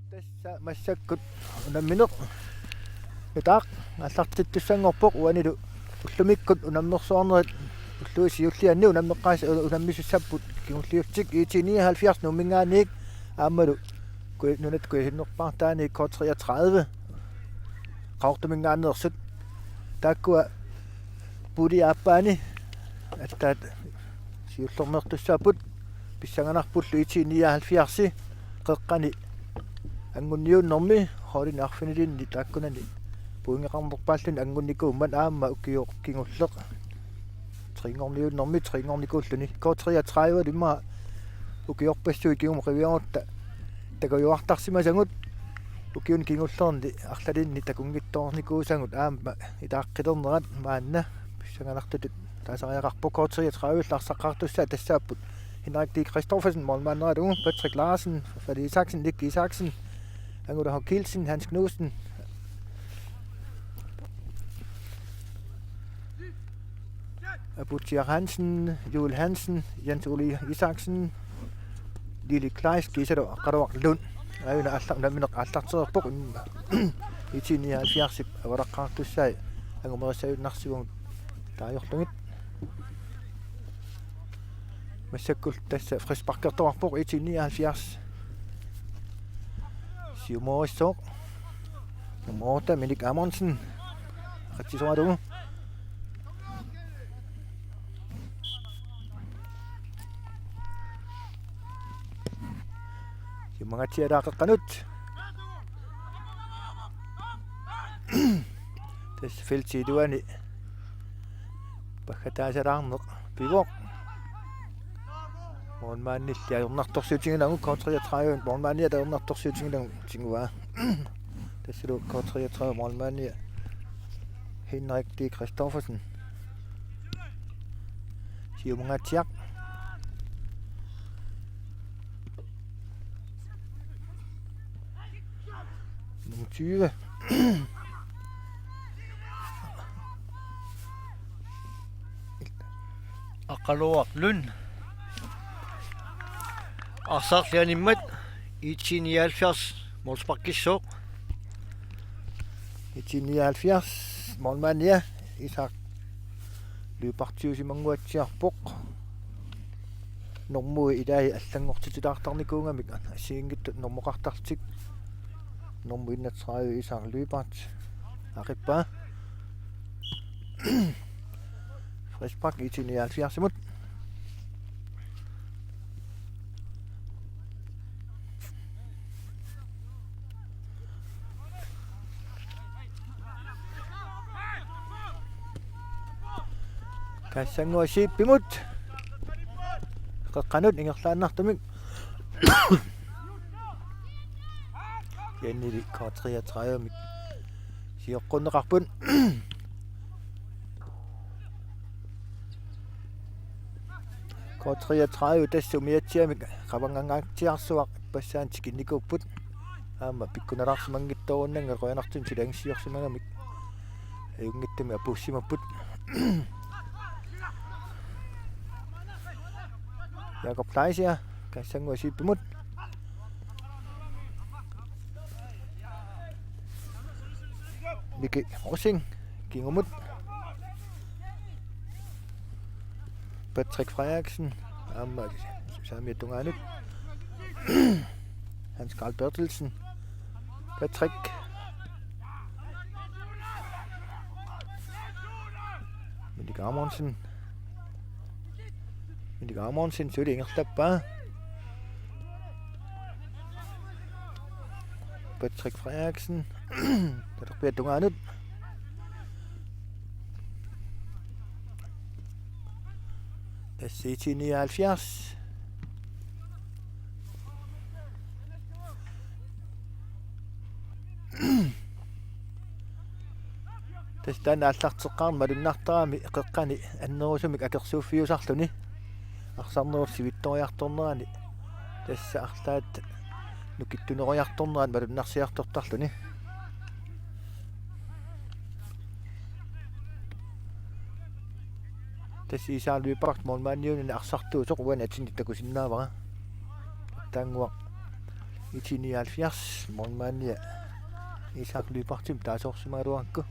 Tässä massakkut unammineq itaaq аллартиттуссангорпоq уанилу уллумиккут унаммерсуарнерит уллуисиуллианни унаммеққаас унаммисуссаппут кигуллиутсик итини 70 нуммингааник ааммалу нунат куисиннерпартаани код 33 qaortumingaanerсут тааккуа пули аппаани аттаат сиуллернертуссаапут писсанганарпуллу итини 70 қеққани ангунниуннэрми холин арфинилинни тааккунани пуингеқарнерпааллун ангунникууммат аама укиоқ кингуллеқ трингорниуннэрми трингорникууллуни коотрия лимма укиорпассуи кигум ривиорутта такаюартарсимасангут укиун кингуллерни арлалинни такунгиттоорникуусангут аама итааққилернерат маанна писсанганартутут таасариақарпо коотрия 30 ларсаққартуссаа тассааппут Henrik D. Christoffersen, målmanden og Patrick Larsen, Fredrik Isaksen, Nick Isaksen, Angela H. Kielsen, Hans Knudsen, Abutjir Hansen, Joel Hansen, Jens Ole Isaksen, Lille Kleis, Gisela og Radovak Lund. Der er jo allarteret på i 1979, hvor der kræfter sig, at man må sige, der er jo lunget. Massakult tässä frisparkertorpor 1979. Siumoriso. Numorta Minik Amundsen. Rigtig så er du. Mga tiada kakanut. Tässä felti duani. Bakataasararneq pivoq. Målmanden der ernartorsuutingilangu K33 målmanden der ernartorsuutingilangu tingua. Det ser du K33 målmanden Henrik D. Christoffersen. Siumangatiak. Nummer 20. Aqaloaq Lund. Arsarlianimmat 1979 målsparkissoq 1979 målmanden Isak lypartiusimanguatsiarpoq normui idai allangortitulaartarnikuungamik asiingittut normoqartartik normu 31 Isak lypart aqippa frispark 1979 imod Kassangua sippimut qaqqanut ingerlaannartumik Jennili K33 mik siorqunneqarpun K33 tassumiatsiamik qavangangaatiarsuaq passaantikinnikuupput aama pikkunalaarsimangittorunnanga qoyanartum silangsiorsimagamik ayungittumi apussimapput Jakob Kleisia, Kassangua sippimut. Miki Rosing, Gingumut. Patrick Frederiksen, Samir Dunganut. Hans Karl Bertelsen, Patrick. Minik Amundsen. Minik Amundsen, så er det engelsktappaa. Patrick Frederiksen. Der bliver Dunganut. Der er C79. Tästä allarteqqaarma malunnaartaraami eqeqqani annerusumik akersuuffiusarluni арсарнерусивитториарторнерани тасса арлаат нукиттунериарторнеран малуннарсиарторторлуни тасси исаалуипарт målmanniunni арсартуусоқ уана атинни такусиннаавара таангуа I 1079 målmand Isak Lybertim taas orsimaruanku.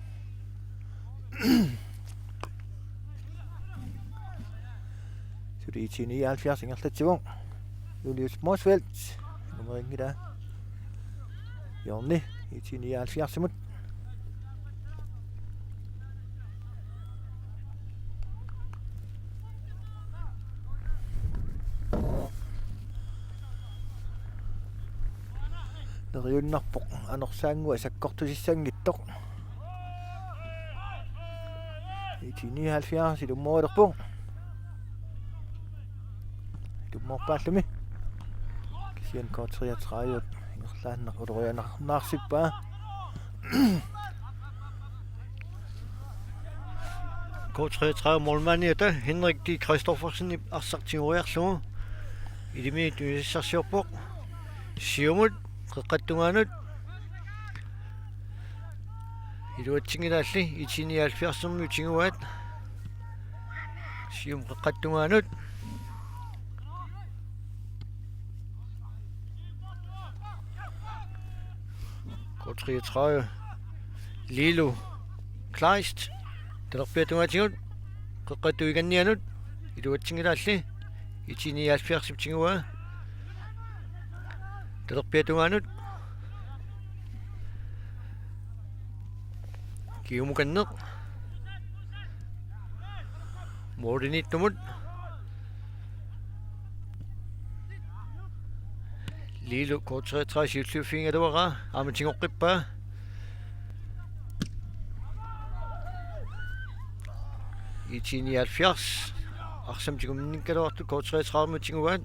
Så det er 1079 ingertatsivung. Julius Morsfeldt nummer 1 der. Jonny i 1079 mut. Neriunnarpoq anorsaangua sakkortusissangittoq. I 1079 ilummualerpoq. Ilummuarpaallumi. Kisian kort 33 ingerlaanneq ulurianarnaarsippa. Kort 33 målmand Henrik Di Christoffersen i Arsartingoriarlugu. Idimi tuissarsiorpoq. Siumut qeqqattungaanut. Iluatsingilaалли i 1079 tinguat. Sium qeqqattungaanut. Kort 33 Lilo Kleist. Talerpiatungaatigut qeqqattuigannianut. Iluatsingilaалли i 1079 tingua. Talerpiatungaanut. Kiumukanneq. Moordinittumut. Lilo kort 33 sillufingaluara amatingoqqippa. I 1079 arsamtigumninkaluartu kort 33 mutinguat.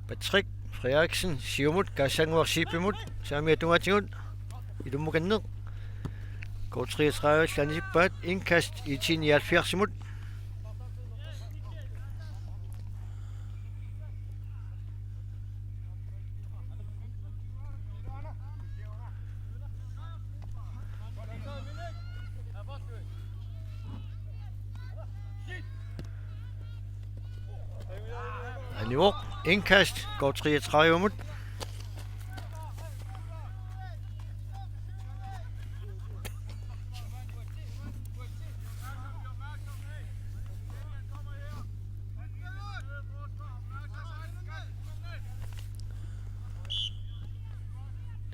Patrick Frederiksen siumut kassanguarsipimut saamiatungaatigut ilummukanneq. Kort 33 lanisippaat indkast i 1079 mut. Anivuq indkast kort 33 mut.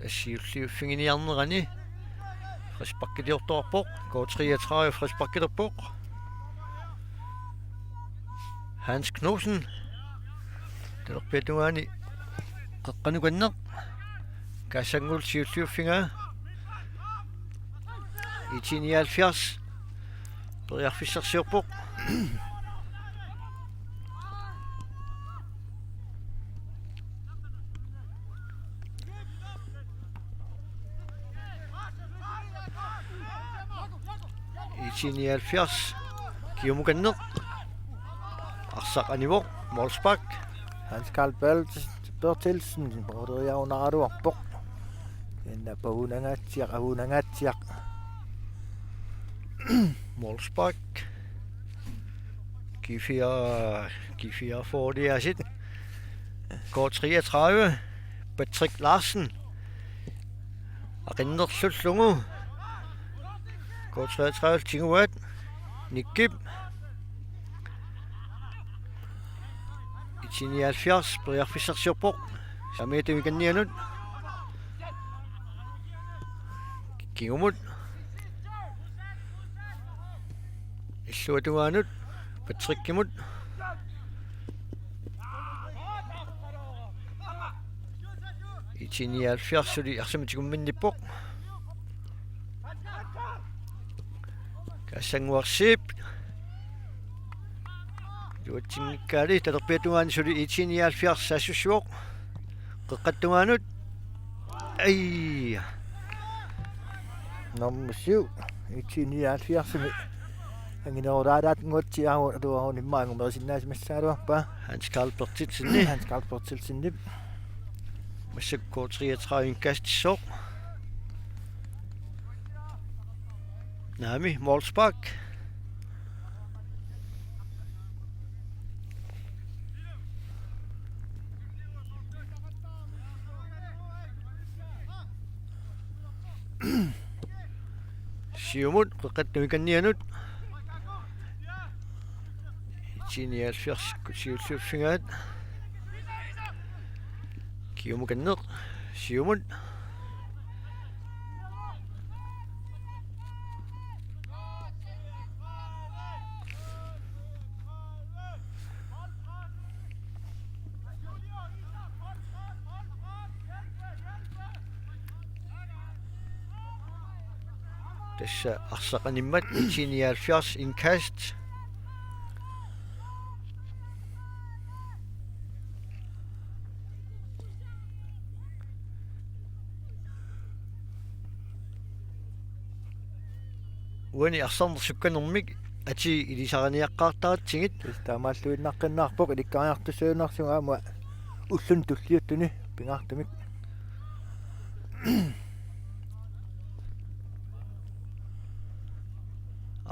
Tassiulliuffinginiarnerani frispakkidiortorpoq kort 33 frispakkiderpoq. Hans Knudsen talerpiatungaani qeqqanukanneq kassangul siulliuffinga i 1079 periarfissarsiorpoq. I 1079 kiumukanneq arsaq anivoq Molsbak. Hans Karl Bertelsen broderiaunaraluarpoq. Enna paunangaatiaq. Molsbak Kifia får det asit. Kort 33 Patrick Larsen Arinderslungu. Kort 33 tinguat Nick Gibb. I 1079 periarfissarsiorpoq saamiatuigannianut. Kingumut illuatungaanut Patrick Kimut. I 1079 suli arsamatikumminnippoq. Kassanguarsip Luatsinnikkaali talerpiatungaani suli i 1079 sassussuoq qeqqattungaanut. Ai Nummer 7 i 1079 anginoradaat ngutsiaru aluarunimmaangu merisinnaasimassaaluarpa. Hans Karl Bertelsen. Hans Karl Bertelsen. Masuk kort 33 inkastissoq. Nami Molsbak. siumut qiqqattumikannianut itiniaalfiarsikku siulluuffingaat kiumukanneq siumut tässä arsaqanimmat itiniaalfiars inkast uani arsarnersukkanermik ati ilisaraniaqqaartaratsingit таамааллуиннаққиннаарпоқ иликкариартусуунарсуга аама уллун туллиуттуни пингаартумик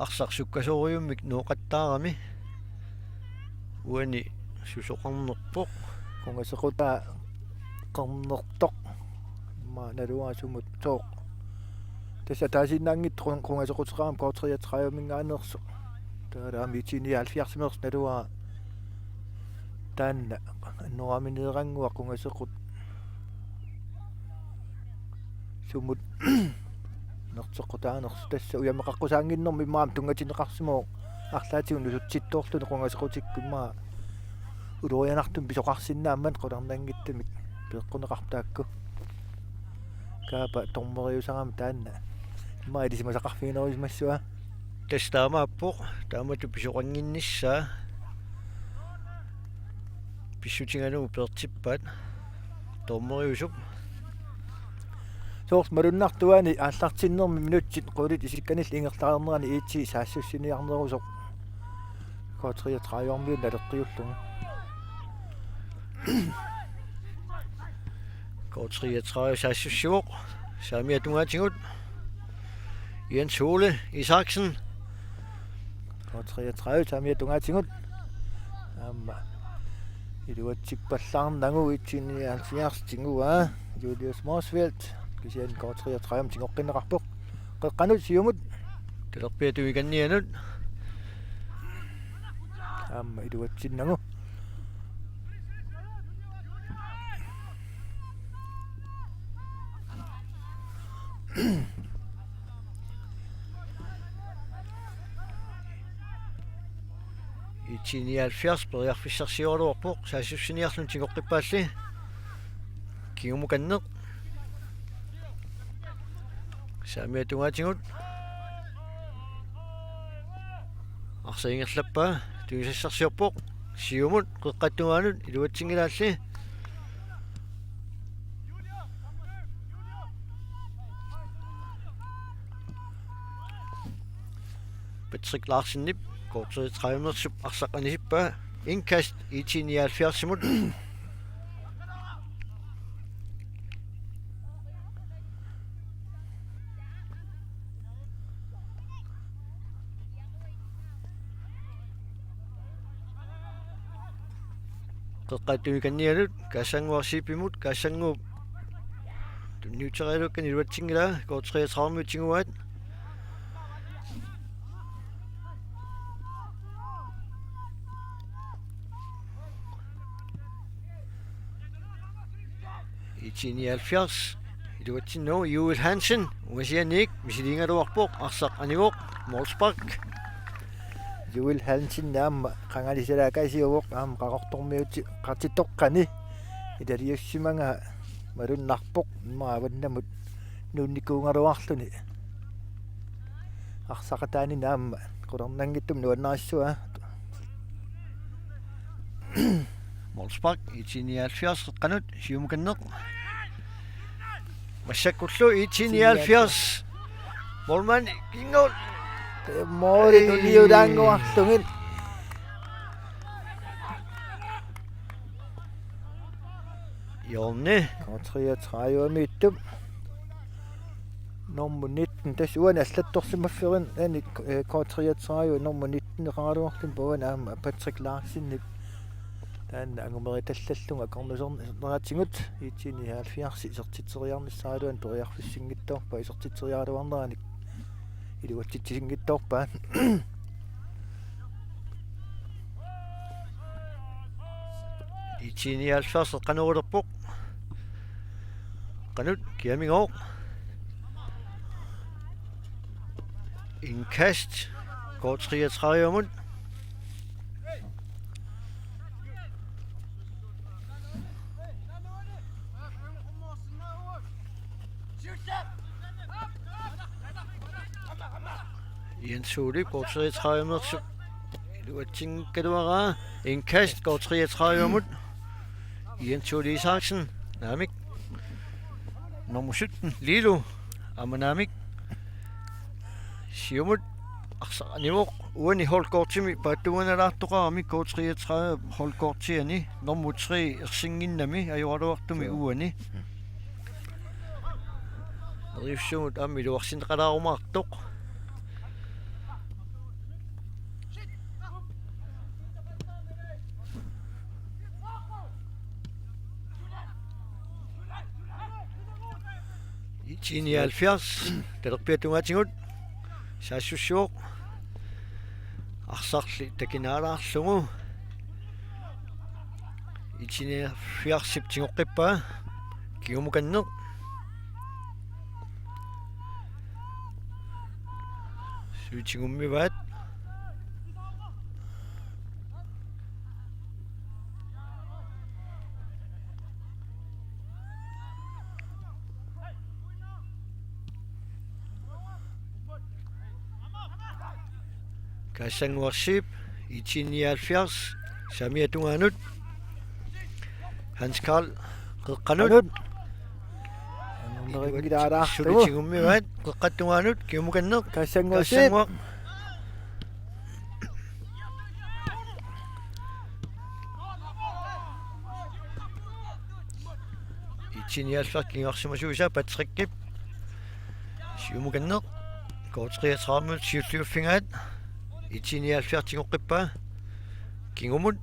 арсарсуккасориуммик нуоқаттаарами уани сусоқарнерпоқ конгасеқута қарнертоқ ма налуаасумут тоо тасса таасиннаангит конгасеқутеқарам коотриатраамингаанерсо таалаами итиниалфиарсимерс налуа таанна аннуааминеерангуа конгасеқут сумут нертеққутаанерс тасса уямеқаққусаангиннэрми маам тунгатинеқарсимоо арлаатигун нусутситтоорлуни конгасеқутиккумаа улурианартум писоқарсиннаамман қуларнангиттамик пеққунеқартаакку каапа тормериусарам таанна маа илисимасақарфигинерисмассуа тестаамааппоқ таамату писоқангинниссаа писсутингануу пертиппаат тормериусуп соорс малуннартуани ааллартиннерми минутсит қулит исикканил ингерлаарнерани иитси саассуссиниарнерусоқ коотриатраайормиун налеққиуллугу коотриатраай саассуссуоқ саамиатунгаатингут Jens Hole Isaksen коотриатраай саамиатунгаатингут аама илуатсиппаллаарнагу итсиниаалфиарстингуа Julius Morsfeldt кисиан коотриатраам тингоққинеқарпоқ қеққанут сиумут телерпиатуиганнианут аама илуатсиннагу itinialfiars periarfissarsiorluarpoq saasusiniarlun tingoqqippaалли kiumukanneq saamiatungaatigut arsaingerlappaa tuisassarsiorpoq siumut qeqqattugaanut iluatsingilaalli Patrick Larsen-nip kortset 300 arsaqanisippa inkast itinialfiarsimut qeqqattuikannianut kaassanguarsipimut kaassangu tunniuterialukkan iluatsingila kortreatraarmiutinguat itinialfiars iluatsinno Joel Hansen uasianik misiliingaluarpoq arsaq anigoq Molspark Joel Hansen naamma qangalisalaakaisiuvoq aam qaqortormiuti qatittoqqani ilaliussimanga malunnarpoq maavannamut nuunnikuungaluarluni arsaqataani naamma qularnangittum nuannarissua Molspark itinialfiars qanut siumukanneq massakkullu itinialfiars Molman kingol moori nuliudaanguarlungin Jorne kootриатрааюамииттум nummer 19 тасуан аллатторсимафферин ани коотриатрааю nummer 19 неқаралуарлун пуан аама Patrick Larsen таанна ангумериталлаллунга корнусернератсигут итсини 70 сертитсериарниссаалуан периарфиссингитторпа исертитсериалуарнерани илуатситсисингиттоорпаат Itiinialfers qanurulerpuq qanut kiamingooq indkast går 33 Jens Hulip går 33 Iluatsinkaluara indkast går 33 Jens Hulip Isaksen Namik nummer 17 Lilo Amanamik Siumut Aksanivuq uani holdkortimi pattuanalaartoqarami går 33 holdkortiani nummer 3 ersinginnami ajualuartumi uani Rivsumut amiluarsinqalaarumaartoq Itiinialfiars talerpiatungatingut saassussuoq arsarli takinaalaarlugu itiinialfiarsip tingoqqippaa kigumukanneq suutingummivaat Kassanguarsip itiinialfiars samiatungaanut Hans Karl qeqqanut sulitingummivaat qeqqattungaanut kiumukanneq kassanguarsip itiinialfiar kingarsimasuusa patrikkip siumukanneq går 33 siulliuffingaat itiinialfiar tingoqqippaa kingumut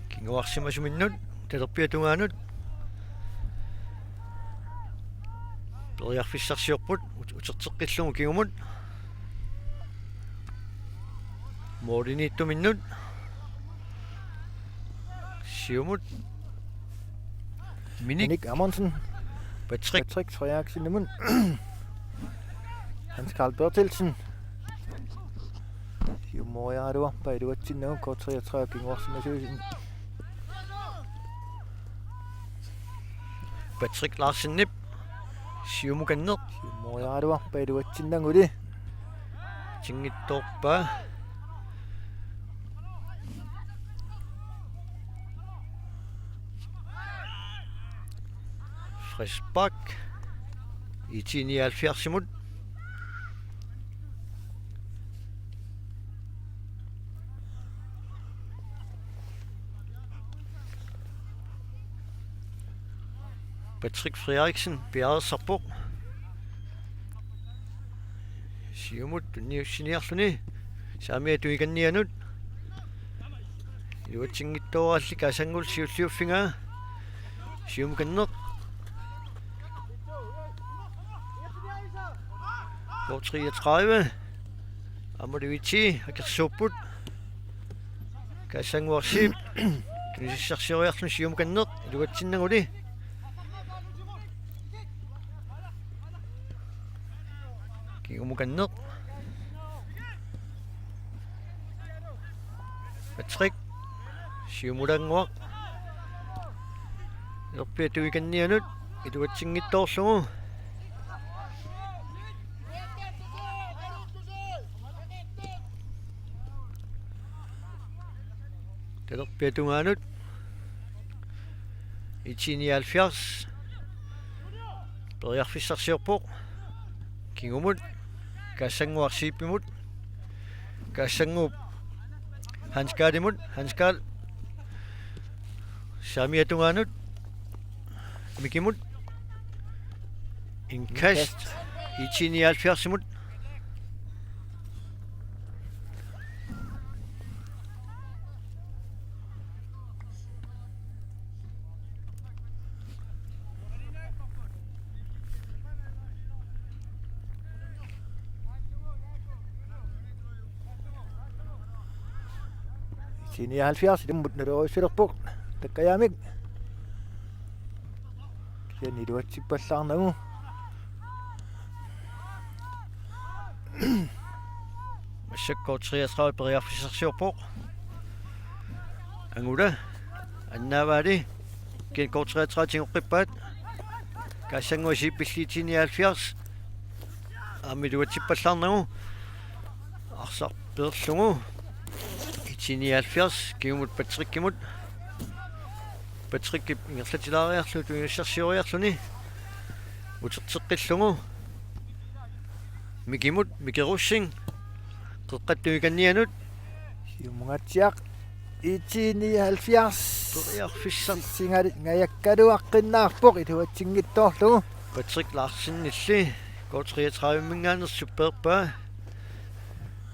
kinguarsimasuminnut talerpiatungaanut periarfissarsiorput uterteqqillugu kingumut mooriniittuminnut siumut Minik Amundsen Patrick Frederiksen Hans Karl Bertelsen Jumoriaru pailuatsinnagu kort 33 kinguarsimasuusin Patrick Larsen Nip siumukanneq Jumoriaru pailuatsinnaguli tingittoorpaa Frisbak itiinialfiarsimut Patrick Frederiksen Bjerresarpuq siumut tunniussiniarluni saamiatuikannianut iluatsingittooralli kasangul siulliuffingaa siumukanneq går 33 amuliviti akersuupput kassanguarsip tunissarsioriarlun siumukanneq iluatsinnaguli kigumukanneq Patrick siumulanguaq erpiatuikannianut iluatsingittoorlugu talerpiatungaanut itiinialfiars periarfissarsiorpoq kingumut kassanguarsiippimut kassanguup Hans Karl samiatungaanut mikimut inkast itiinialfiarsimut 79 ilummut naluruissulerpuq takkajamik kiani luatsippallaarnagu Masakko 33 periarfisarsiorpoq angula annaavaali kinko 33 tingoqqippaat kaassangua pillitini 70 amiluatsippallaarnagu arsarperlungu itini 70 kiumut patrikkimut patrikkip ingerlatilaariarlu tuingassarsioriarluni uterteqqillungu mikimut mikerussing qeqqattuikannianut siumugatsiaq itini 70 periarfissar singalit ngajakkaluaqqinnaarpoq iluatsinngittoorlugu Patrick Larsen-nilli går 33 minganer superpa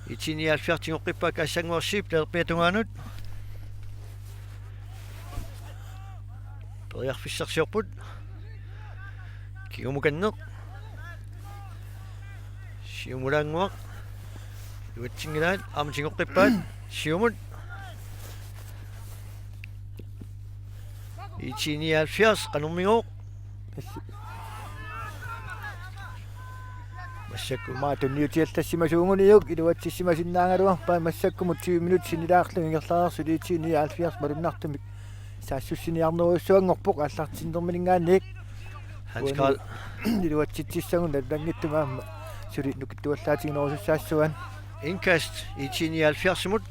itini 70 tingoqqippa kaassangorsiip lerpiatungaanut periarfissarsiorput kiumukanneq siumulaanguaq luatsingilaat tingoqqippaat siumut itini 70 qanummigoq массакку маатунниутиалтассимасуугуниук илуатсиссимасиннаангалуарпаа массаккумут 20 минут синилаарлу ингерлаарсу лиитини 70 малуннартумик саассуссиниарнеруйссуангорпоқ аллартиндерминингаанник Hans Karl илуатситсиссагун наллангиттумаама сули нукиттуаллаатигнерусуссаассуан indkast itini 70 mut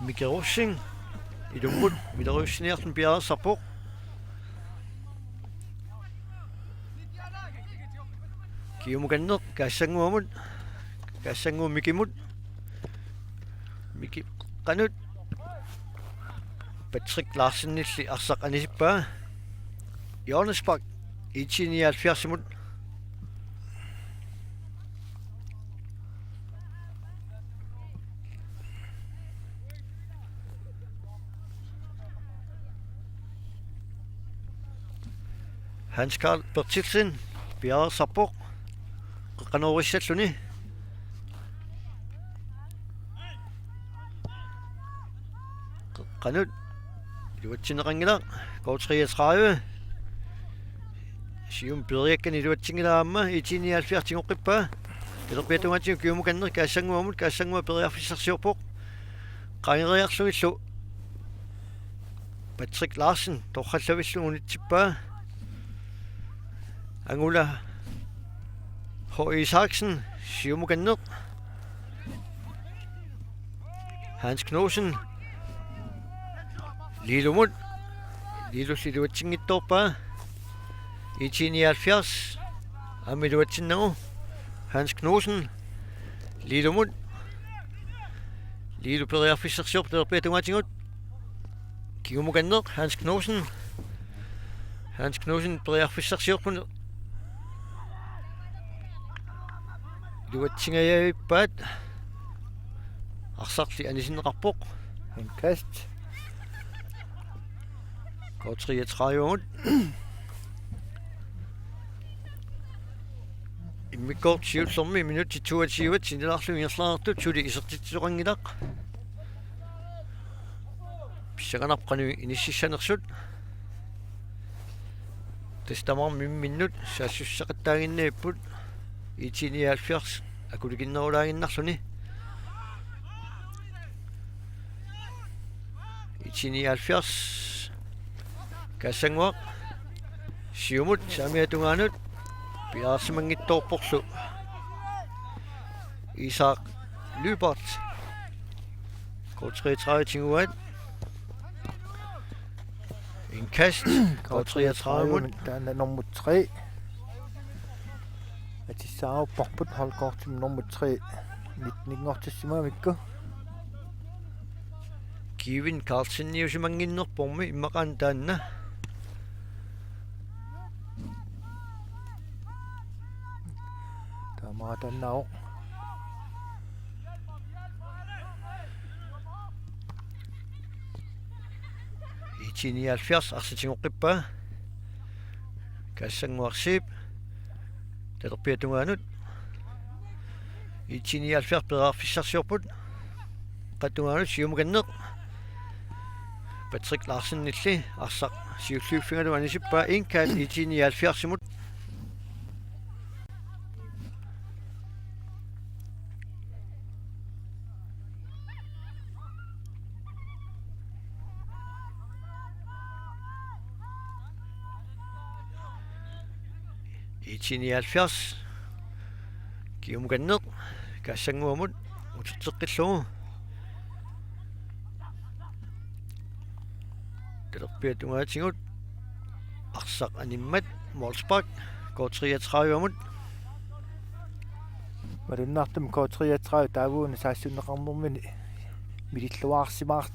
Mikerussing ilummut milerussiniartun piarersarpoq kiumukanneq kaassanguamut kaassanguum mikimut miki qanut Patrick Larsen-nilli arsaq anisippaa Johannesburg itini 70 mut Hans Karl Bertilsen piarersarpoq qeqqanuurissalluni qeqqanut iluatsineqangila går 33 sium periakkan iluatsingilaaamma itini 70 tingoqqippa ilerpiatungaatigu kiumukanner kaassanguamut kaassangua periarfissarsiorpoq qangeriarlugillu Patrick Larsen torrallavillungunitsippa angula H. Isaksen siumukanneq Hans Knudsen lilumut lilussiluatsingittorpaa itini 70 amiluatsinnagu Hans Knudsen lilumut lilu periarfissarsiorp lerpiatungaatigut kiumukanneq Hans Knudsen periarfissarsiorpun luatsingajaippaat arsarli anisinneqarpoq indkast går 33 immikkoort siullermi minutti 22 sinilarlu ingerlaartut suli isertitsuqangilaq pissaganarqanu inississanersut testamar minnut saassussaqattaaginniipput itini 70 akulikinnerulaaginnarluni itini 70 kaassanguaq siumut saamiatungaanut piaarsimangittoorporlu Isak Lybert går 33 tinguat indkast går 33 mut taana nummer 3 атиссааруппарпут халкоортим номер 3 нитнингортиссимаамикку Kevin Carlsen-niusimangиннерпорми иммақаан таанна таамаатаннао itini 70 арситингоққиппаа каассангуарсип талерпиатунгаанут itini 70 пераарфиссарсиорпут qatuaanu siumukanneq Patrick Larsen nilli arsaq siulluuffingalu anisippa inkaat itiniaalfiarsimut itiniaalfiars kiumukanneq kaassanguamut uterteqqillugu Terpiatungatingut arsaq animmat Molspark K33 Marunnaartum K33 taavuuna saassunneqarnermini mililluaarsimaart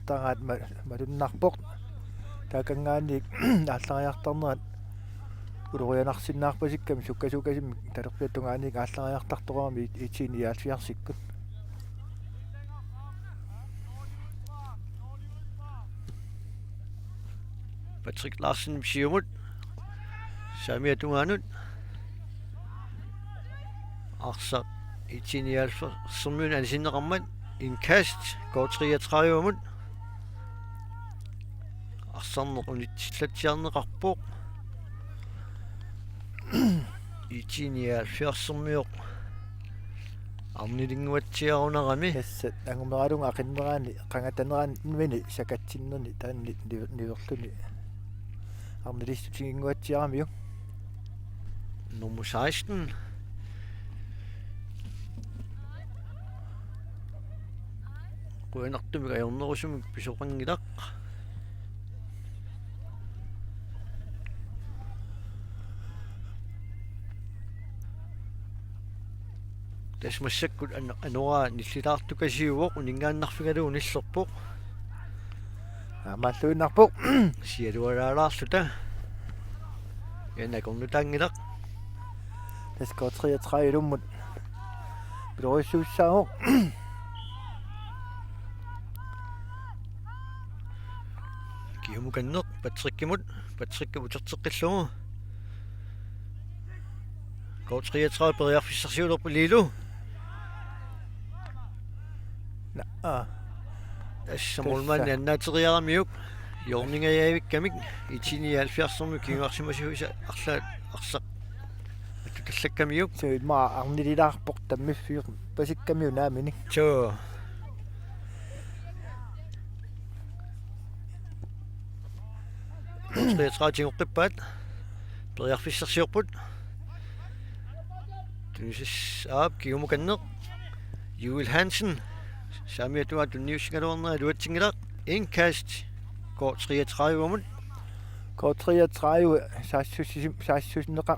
taraat malunnarpoq taakangaanniik ааллариартарнерат улорианарсиннаарпасикками суккасукасимми талерпиатунгаанник ааллариартарторуарми итсиниаалфиарсиккут Patrick Larsen siumut saamiatungaanut arsaq itiniaalfersermiun anisinneqarmat inkast K33 arsarneq unitsillatsiarneqarpoq itiniaalfiarsermiuq арнилингуатсиарунерами тассат ангумералунга ақиннераани қангатанераанмини сакатсиннерни таанни ниверлуни арнилиссутингингуатсиарамиу nummer 16 Quinartumik ajornerusumik pisoqangilaq tasmassakkut anuraa nillilaartukasiuvoq uningaannarfigalu unillerpoq аамааллуиннарпоқ sialualaalaarluta yannakornutaangilaq тас K33 илуммут билориссууссааоқ kiumukanneq patrikkimut uterteqqillugu K33 periarfissarsiulerpu liilu naa тассамулмаани аннаатериарamiuk йорнингаяавиккамик итиниaalфиарсэрми киуарсимасуиса арлаат арсақ атуталлаккамиук сеимаа арнилилаарпоқ таммиффиур пасиккамиу наамини тоо K33 periarfissarsiorput tunisис aap kiumukanneq Joel Hansen saamiatua tunniussingaluarnera luatsingilaq inkast K33 K33 саассусинеqa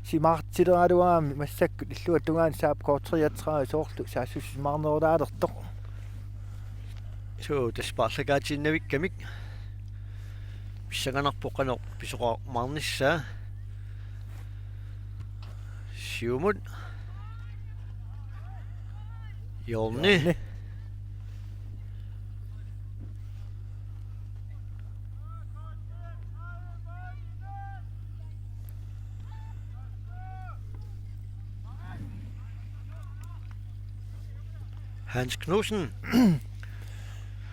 симаартилералуаами массакку иллуатунгаан саап K33 соорлу саассусимаарнерулаалертоқ so таспаарлакаатиннавиккамик писсаганарпоққанеқ писоқармаарнissaa siumut Jorni Hans Knudsen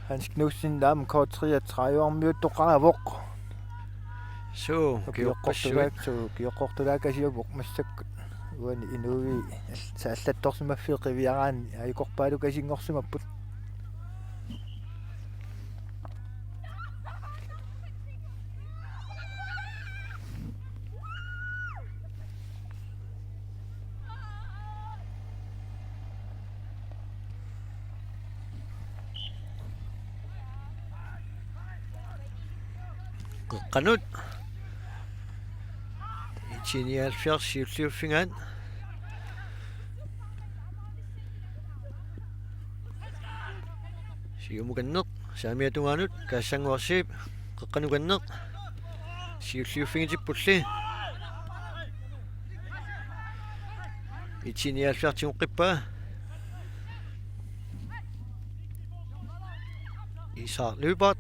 Hans Knudsen naam K33 armiuttoqaavoq so kiyoqqortulaakasiuvoq massakku уани инуи сааллатторсимаффиэқивиараани аикорпаалукасингорсимаппут qanut itiniaalfiarsiulliuffingaan siumukanneq saamiatungaanut kaassanguarsiip qeqqanukanneq siulliuffingitsippulli itiniaalfiartiguqqippaa Isar Løbert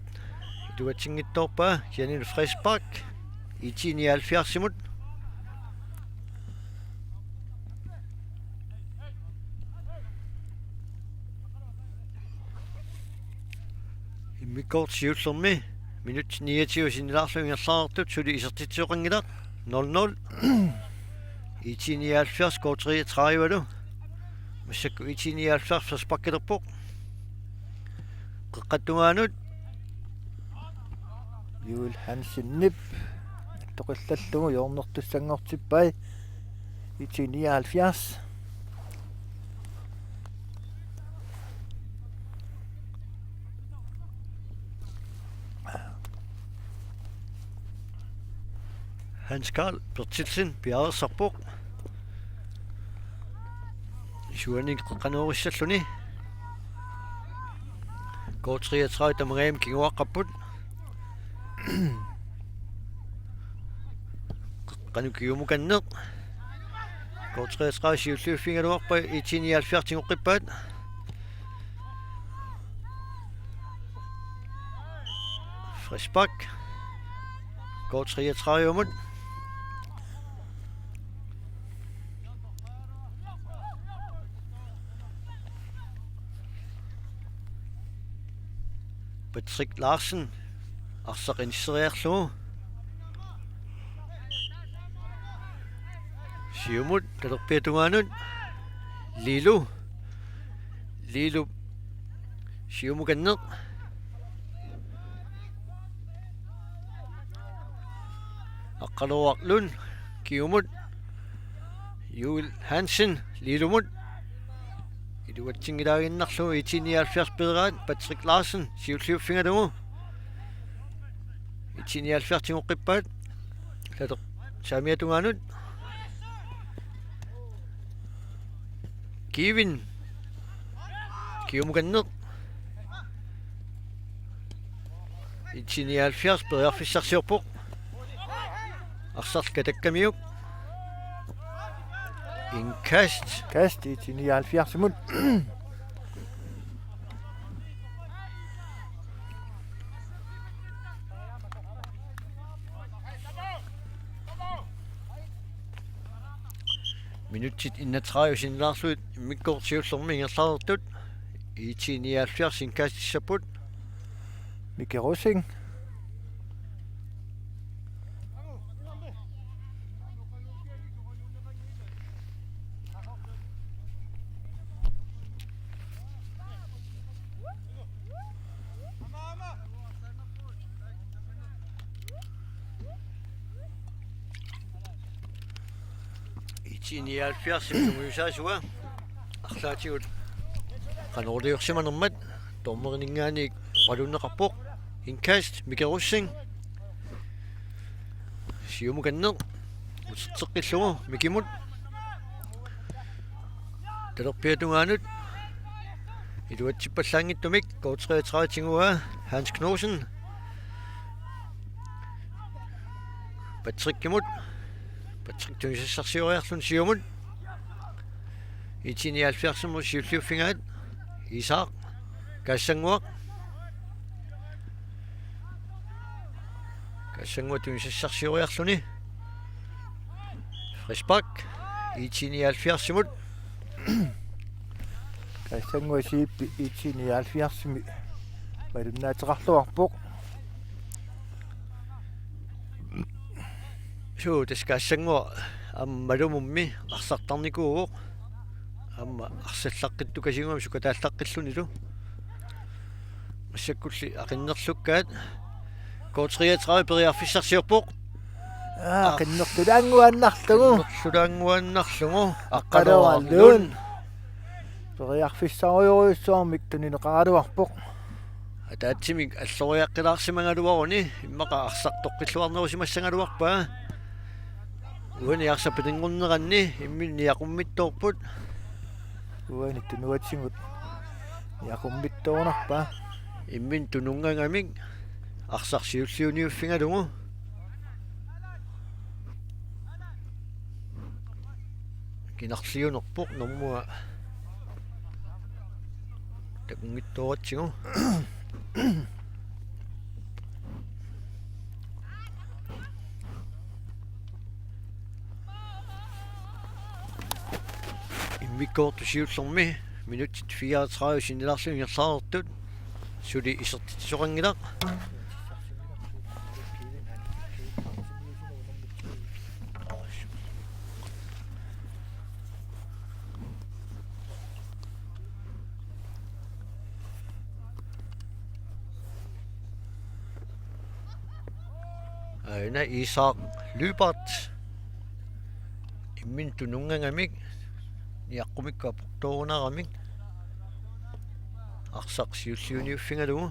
luatsingittorpaa Janine Friisbak itiniaalfiarsimut Immikort siullermi minut 29 sinnilarluingerlaartut suli isertitsioqangilaq 0-0 179 går 33 массакку 179 паккелерпоқ қеққаттунгаанут Juul Hansen nip тоқиллаллугу йорнертуссангортиппай 179 Hans Karl Bertilsen Bjerresarpoq Sjuaning qanoriссаллуни går 33 тамагаам кингуаққаппут qanukiyumukannеq går 33 siulluuffingaluarpa 179 tingoqqippaat Frisbak går 33 umut Patrick Larsen арсақинссериарлугу сиумут талерпиатунгаанут лилу сиумуканнеқ аққалуарлун киумут Juul Hansen лилумут илуатсингилаагиннарлугу 179 педераат Patrick Larsen сиуллиуффингалугу 179 tingoqqippaat латеқ саамиатунгаанут Kevin киумуканнеқ 179 педеарфиссарсиорпоқ арсарлка таккамиук Inkast kast 179 mut minuttit 31 sinnilaarluit mikkortiullermi ingerlaartut 179 inkastissaput Mikke Russing Simsumusaasua арлаатигут qanorliorsimanermat tormeriningaanik qalunneqarpoq inkast Mikke siumukanneq utserteqqillugu mikimut talerpiatungaanut iluatsippallaangittumik går 33 tingua Hans Knudsen Patrick Kimut Patrick tungissarsoriarlun siumut 179 siulliuffingaat Isak kassanguaq tungissarsoriarluni Frisbak 179 mut kassangua siippi 179 malunnaatеқарлуарпоқ Suu taskaassangua аммалумумми арсартарникууоқ амма арсаллаққиттукасигуам сукатааллаққиллунилу массаккулли ақиннерлуккаат går 33 периарфиссарсиорпоқ qinnertulaanguannarlugu аққалуарлун периарфиссариориуссуармик тунинеқаралуарпоқ атаатсимик аллориаққилаарсимангалуаруни иммақа арсартоққиллуарнерусимассангалуарпаа уани арсапитингорнеранни имминни якуммитторпут уани тунуатсингут якуммитторнарпаа иммин тунунгангамик арсарсиуллиуниуффингалугу кинарлиунерпоқ нормуа такунгитторатсигу Immikort siullermi minuttit 34 sinnilarluingerlaartut Suli isertitsoqanngilaq. Aina Isak Lybert. Immin tunungangamik. Niaqqumikka portorunaramik. Arsaq siulliuniuffingalugu.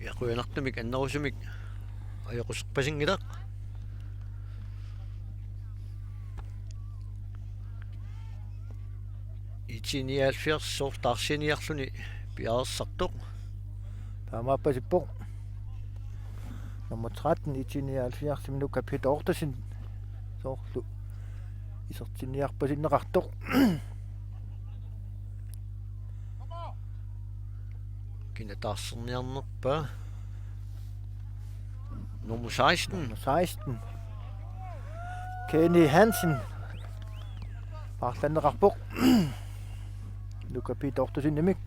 Yaquyanartumik annerusumik ajoqusserpasingilaq. Itinialfiers sortaarsianiarluni piarersartoq. Taamappasippoq. Nummer 13 itinialfiers minuka Peter Ortasin soorlu isertiniarpasinneqartoq. Kinataarserniarnerpa. Nummer 16. Nummer 16. Kenny Hansen. Parlanneqarpoq. Luka Peter Ortasin nimik.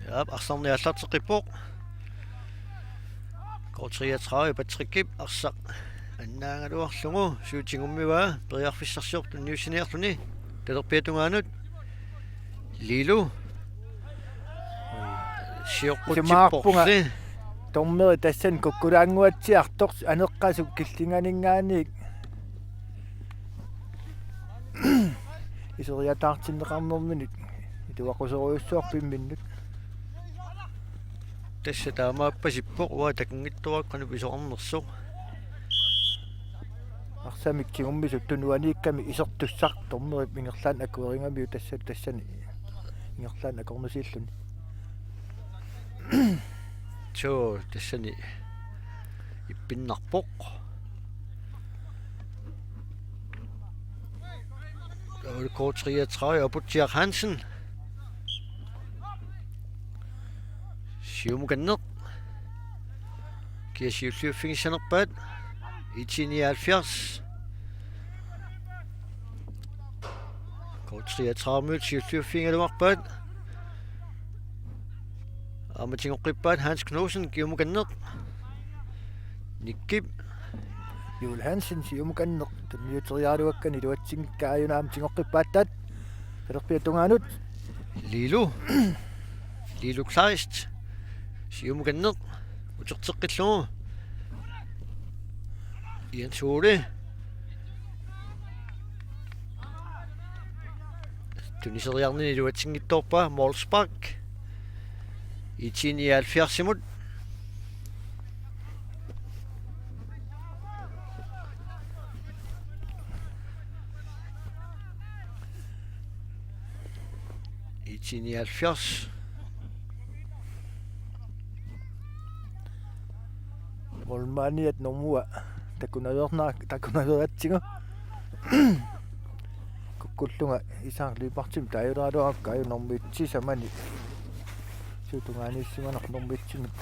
Ja, arserniallarteqippoq. Kort 33 Patrick arsaq annaangaluarlugu suutingummiwa periarfissarsiortu niussiniarluni talerpiatungaanut Lilu siorqutipporli Tommeri tassan kukkulaanguatsiartoq aneqqasuk killinganingaaniik iseriataartinneqarnerminit ituaqquseruissuarpimminnut tässä taamaappasippoq uа takungittuaqqanu pisoqarnersuq arsamik tigummisut tunuaniikkami isertussaq tormeri mingerlaan akueringamiu tassani mingerlaan akornusilluni jo tassani ippinnarpoq kort 33 og Butcher Hansen siumukanneq kiasiulliuffigissanerpaat 79 kort 33 siulliuffingaluarpaat amatingoqqippaat Hans Knudsen kiumukanneq nikkip Joel Hansen siumukanneq tunniuteriaaluakkani luatsingikkaayunaam tingoqqippaattat talerpiatungaanut Lilu Kleist siumukanneq uterteqqillugu Jens Ole tuniseriarnini luatsingittorpa Molsbak 79 79 Volmaniat nomua takunadernaatsingu kukkullunga isaarlipartim taajulaaluaqqa ajunormitsi samani suutungaaniissimanoq normitsimut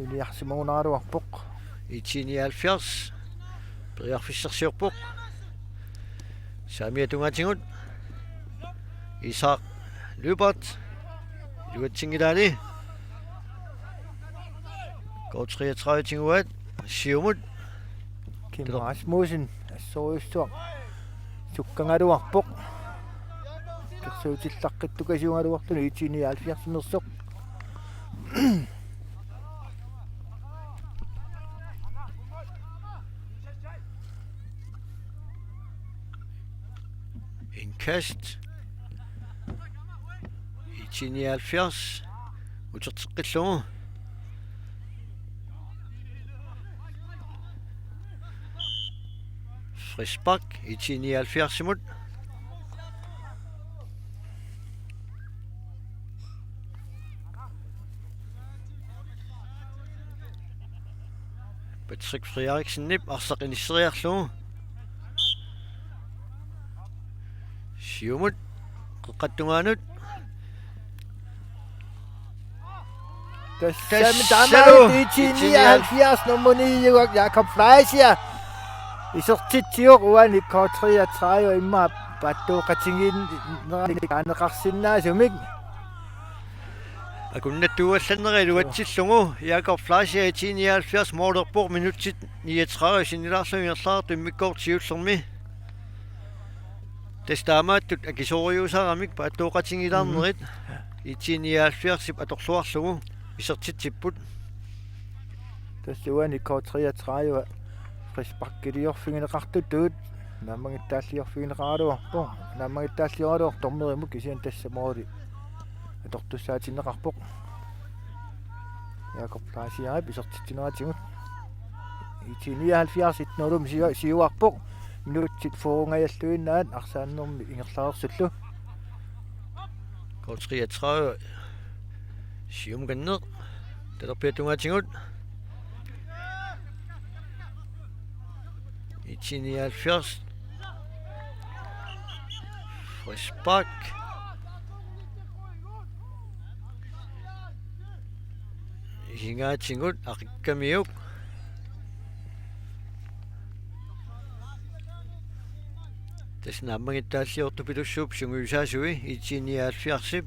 uniarsimagunaaluarpoq 79 periarfissarsiorpoq saamiatungatingut Isak Lybert luatsingilaali kort 33 tinguat siumut Kim Rasmussen assoruissuaq sukkangaluarpoq kersuutillaqqittukasiungaluartuni 79 inkast 79 uterteqqillugu Frisbak 79 imut Patrick Frederiksen nip arsaqinisseriarlugu siumut qeqqattungaanut Tassami taamaat 79 nummer 9 Jakob Fleischer Isortitsiuq uani K33 imma pattuuqatingin neraanneqarsinnaasumik Akunna tuallaneri luatsillugu Jakob Fleischer 79 Morderborg minutsit 39 sinilarsuingerlaartu immikkoortiullermi testamaatut akisoriusaaramik pattuuqatingilaarnerit 79 atorluarlugu isertitsipput tassuani K33 frisparkiliorfingineqartutut naammangittaалliorfingineqaraluarpo naammangittaалliораluor tormerimuk isian tassamoori atortussaatinneqarpoq Jakob Fleischer isertitsineraatigut 79 siuarpoq minutsit foongajallуиннаат арсааннэрми ингерлаарерсуллу K33 siumganneq talerpiatungaatigut 79 frispark Hingaatigut aqikkamiuk tasnaammangittaalliortupilussuup sunguusaasui 79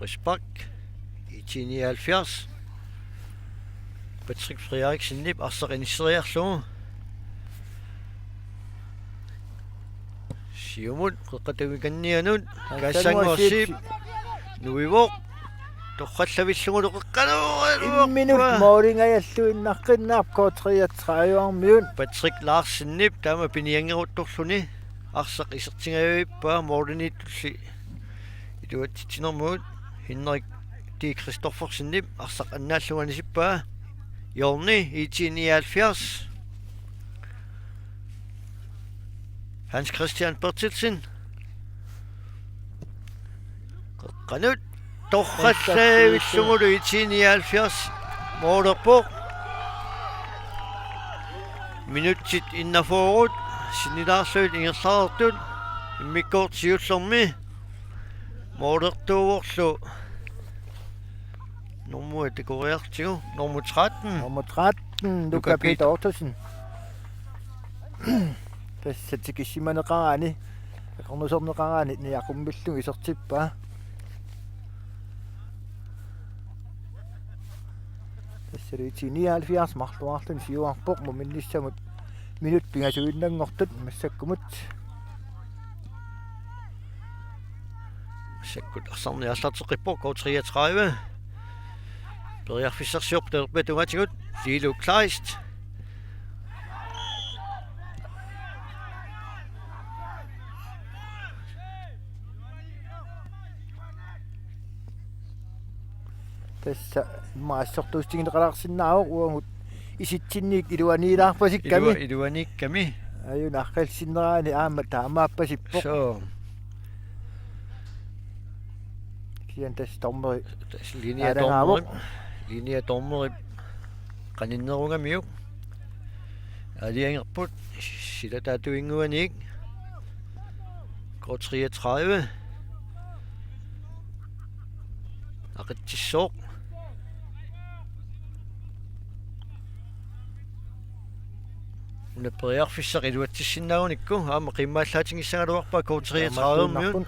frispark 79 Patrick Frederiksen nip arsaqinisseriarlugu siumut qeqqatavikannianut kaassanguarsiip nuivoq torqallavillugu qeqqaluuruaq minut mooringajalluinnaqqinnaap K33 Patrick Larsen nip tama piniangeruttorluni arsaq isertingajuippa moorliniittulli ituatsitsinermuut Henrik D. Christoffersen nip arsaq annaalluganisippa Jorni 79 Hans Christian Bertilsen qanut torqallaavillungulu 79 Morderborg minutsit innafoorut sinilaarsuit ingerlaartut immikkoortiullermi Mordertuuorlu nummer dekorertigu nummer 13 Luka Peter Ottosen tassatikissimaneqaraani aqornusorneqaraani niaqumbillu isertippa tassariiti 79 marluarlun siuarpoq muminnissamut minut pingasuinnangortut massakkumut sakkut arsarni allarteqippo K33 Beriarfissersiop terpetungaatigut Lilo Kleist tassa maassortuustingineqalaarsinnaauq uangut isitsinniik iluaniilaarpasikkami iluanikkami ayun aqqalsinneraani aamma taamaappasippoq so kian tass tormeri linia tormeri qaninnerungamiuk aliangerput silataatuinguaniik K33 aqitsissoq unaperiarfissaq iluatissinnagunikku aama qimmaallaatigissangaluarpa K33 miun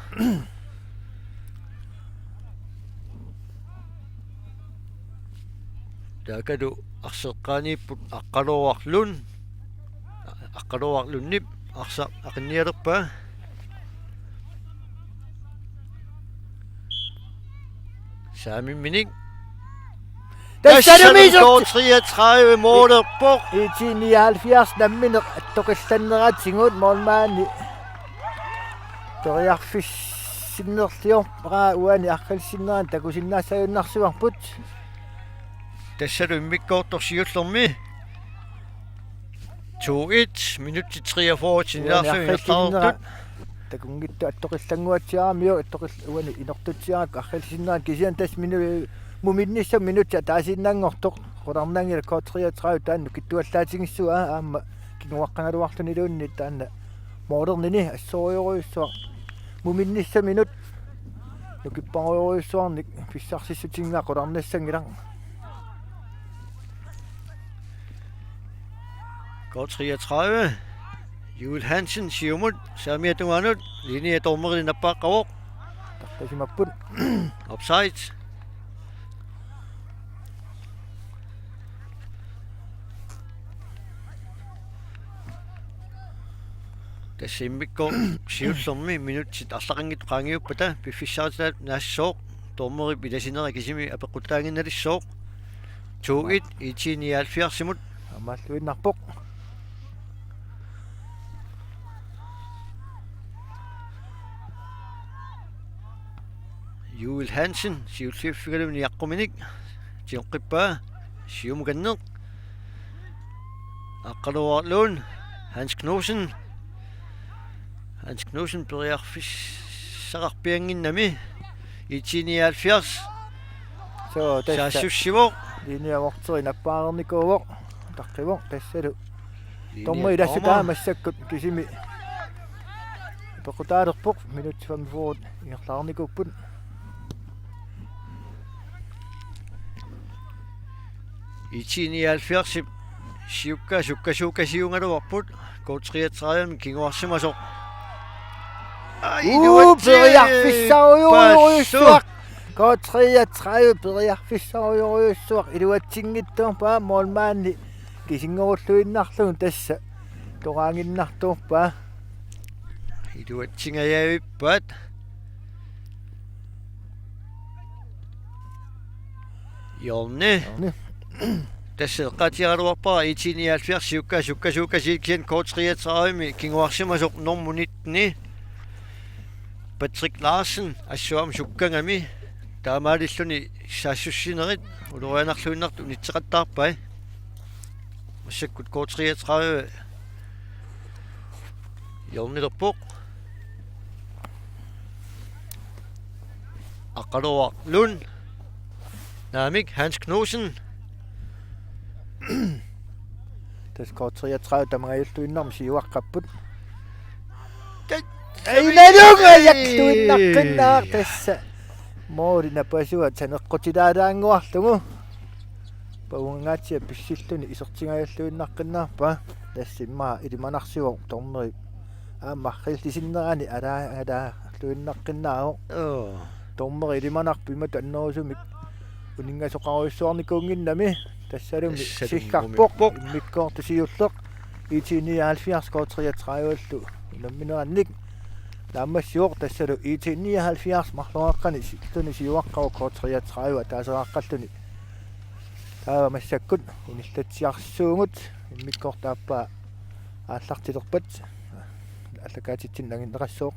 taakadu arseqqaaniipput aqqaluarlunnip arsa aqinnialerpa saamimminik K33 Morderborg 79 nammineq attoqillanneraatingut moormaani toriarfissinnerliorpara uani aqqalsinneraan takusinnaassajunnaarsuarput tassalu immikkoortorsiullermi 2-1 minutti 43 sinilaarsuingerlaartut takungittu attoqillanguatsiaramio attoqill uani inortutsiarak aqqalsinneraan kisian tass muminnissa minutti taasinnangortoq qolarnangila K33 taannu kittuallaatingissua aamma kinguaqqangaluartuniluunni taanna moodernini assorioruyussua muminnissa minut nukipparujoruissuarnik pissarсиссутингақуларнассангилар Går 33. Jules Hansen, Siumut, Samia Tunganut, linje dommer i Napakavok. тартасимаппут Offside. Tassimmikko siullormi minutsit арлақангит qaangiuppata piffissaritaat naassooq dommeri pilasinera kisimi apeqqutaanginnalisooq 2-1 itiiniaalfiarsimut амааллуиннарпоқ Jules Hansen siulliffigalumni yaqquminik tiinqippaa siumuganneq aqqaluarluun Hans Knudsen periarfissaqarpianginnami itiiniaalfiars so tassa saassуссивоq линиавортери наппаарникуувоқ таққивоқ тассалу томми илассутаа массаккут кисими пеқутаалерпоқ минут 45 ингерлаарникуппут itiiniaalfiarsip суккасиунгалуарпут коутриатсариами кингуарсимасоқ периарфиссаруйоруйуссуақ коотриатсраю периарфиссаруйоруйуссуақ илуатсингиттуарпаа моолмаанни кисингоруллуиннарлугун тасса тораангиннартуурпаа илуатсингаяавиппаат Jonne тассеэққатиаралуарпара итиниалфиар суккасииккиан коотриатсариами кингуарсимасоқ нормунитни Patrick Larsen ассуам суккангами таамаалиллуни саассуссинерит улурианарлуиннарту нитсеқаттаарпай массаккут коотриатсариу Jonne аққалуарлун Namik Hans Knudsen тас коотриатсраю тамагаиллуиннарми сиуаққаппут эйналугаяктуиннаққиннаар тасса моорина пасуа танеққутилаалаангуарлугу паунгатсиа писсиллуни исертингааллуиннаққиннаарпа тассиммаа илиманарсуо торнери ааммаррилтисиннерани алаа луиннаққиннаавоқ торнери илиманарпимат аннерусумик унингасоқаруйссуарникуунгиннами тассалуми сиккарпоқ миккоортусиуллеқ итиниаалфиарс коотриатсрааюаллу намминеранник наммассуоқ тассалу итиниаалфиарс марлуаққани силлуни сиуаққау коотриатсрааюа таасеқаққаллуни таава массаккут униллатсиарсуугут миккоортааппаа ааллартилерпат аллакаатитсин нагиннерассооқ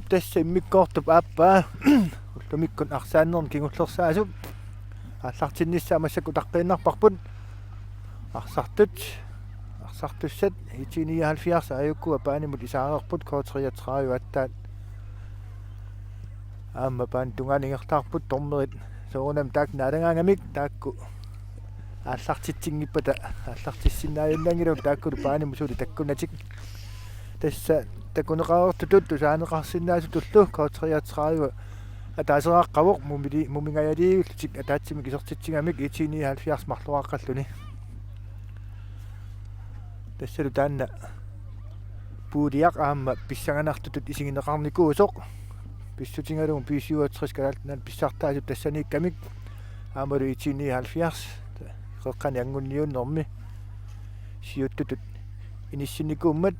tässä immikkoortup aappaa ullumikkun arsaannerni kingullersaasut аллартиннissaamassakku taqqiinnarparput арсартуссат 1979 ajukkuа паанимут исаарерпут K33 аттаат аама паан тунганингертаарпут тормерит соонам таак наалангаангамик таакку ааллартитсингиппата ааллартиссиннааюннангилу таакку паанимусули таккунатик тасса такунеqaartutut тусаанеqarsinnaасу туллу K33 атаасерааққавоқ мумингаяалиуллутик атаатсими кисертитсигамик 1970 марлуааққаллуни тассалу таанна пуудиақ аама писсаганартутут исигинеқарникуусоқ писсутингалугу писиуатрис калаалтнаат писсартаасут тассанииккамик аамалу 1970 қеққани ангунниуннэрми сиуттутут иниссинникууммат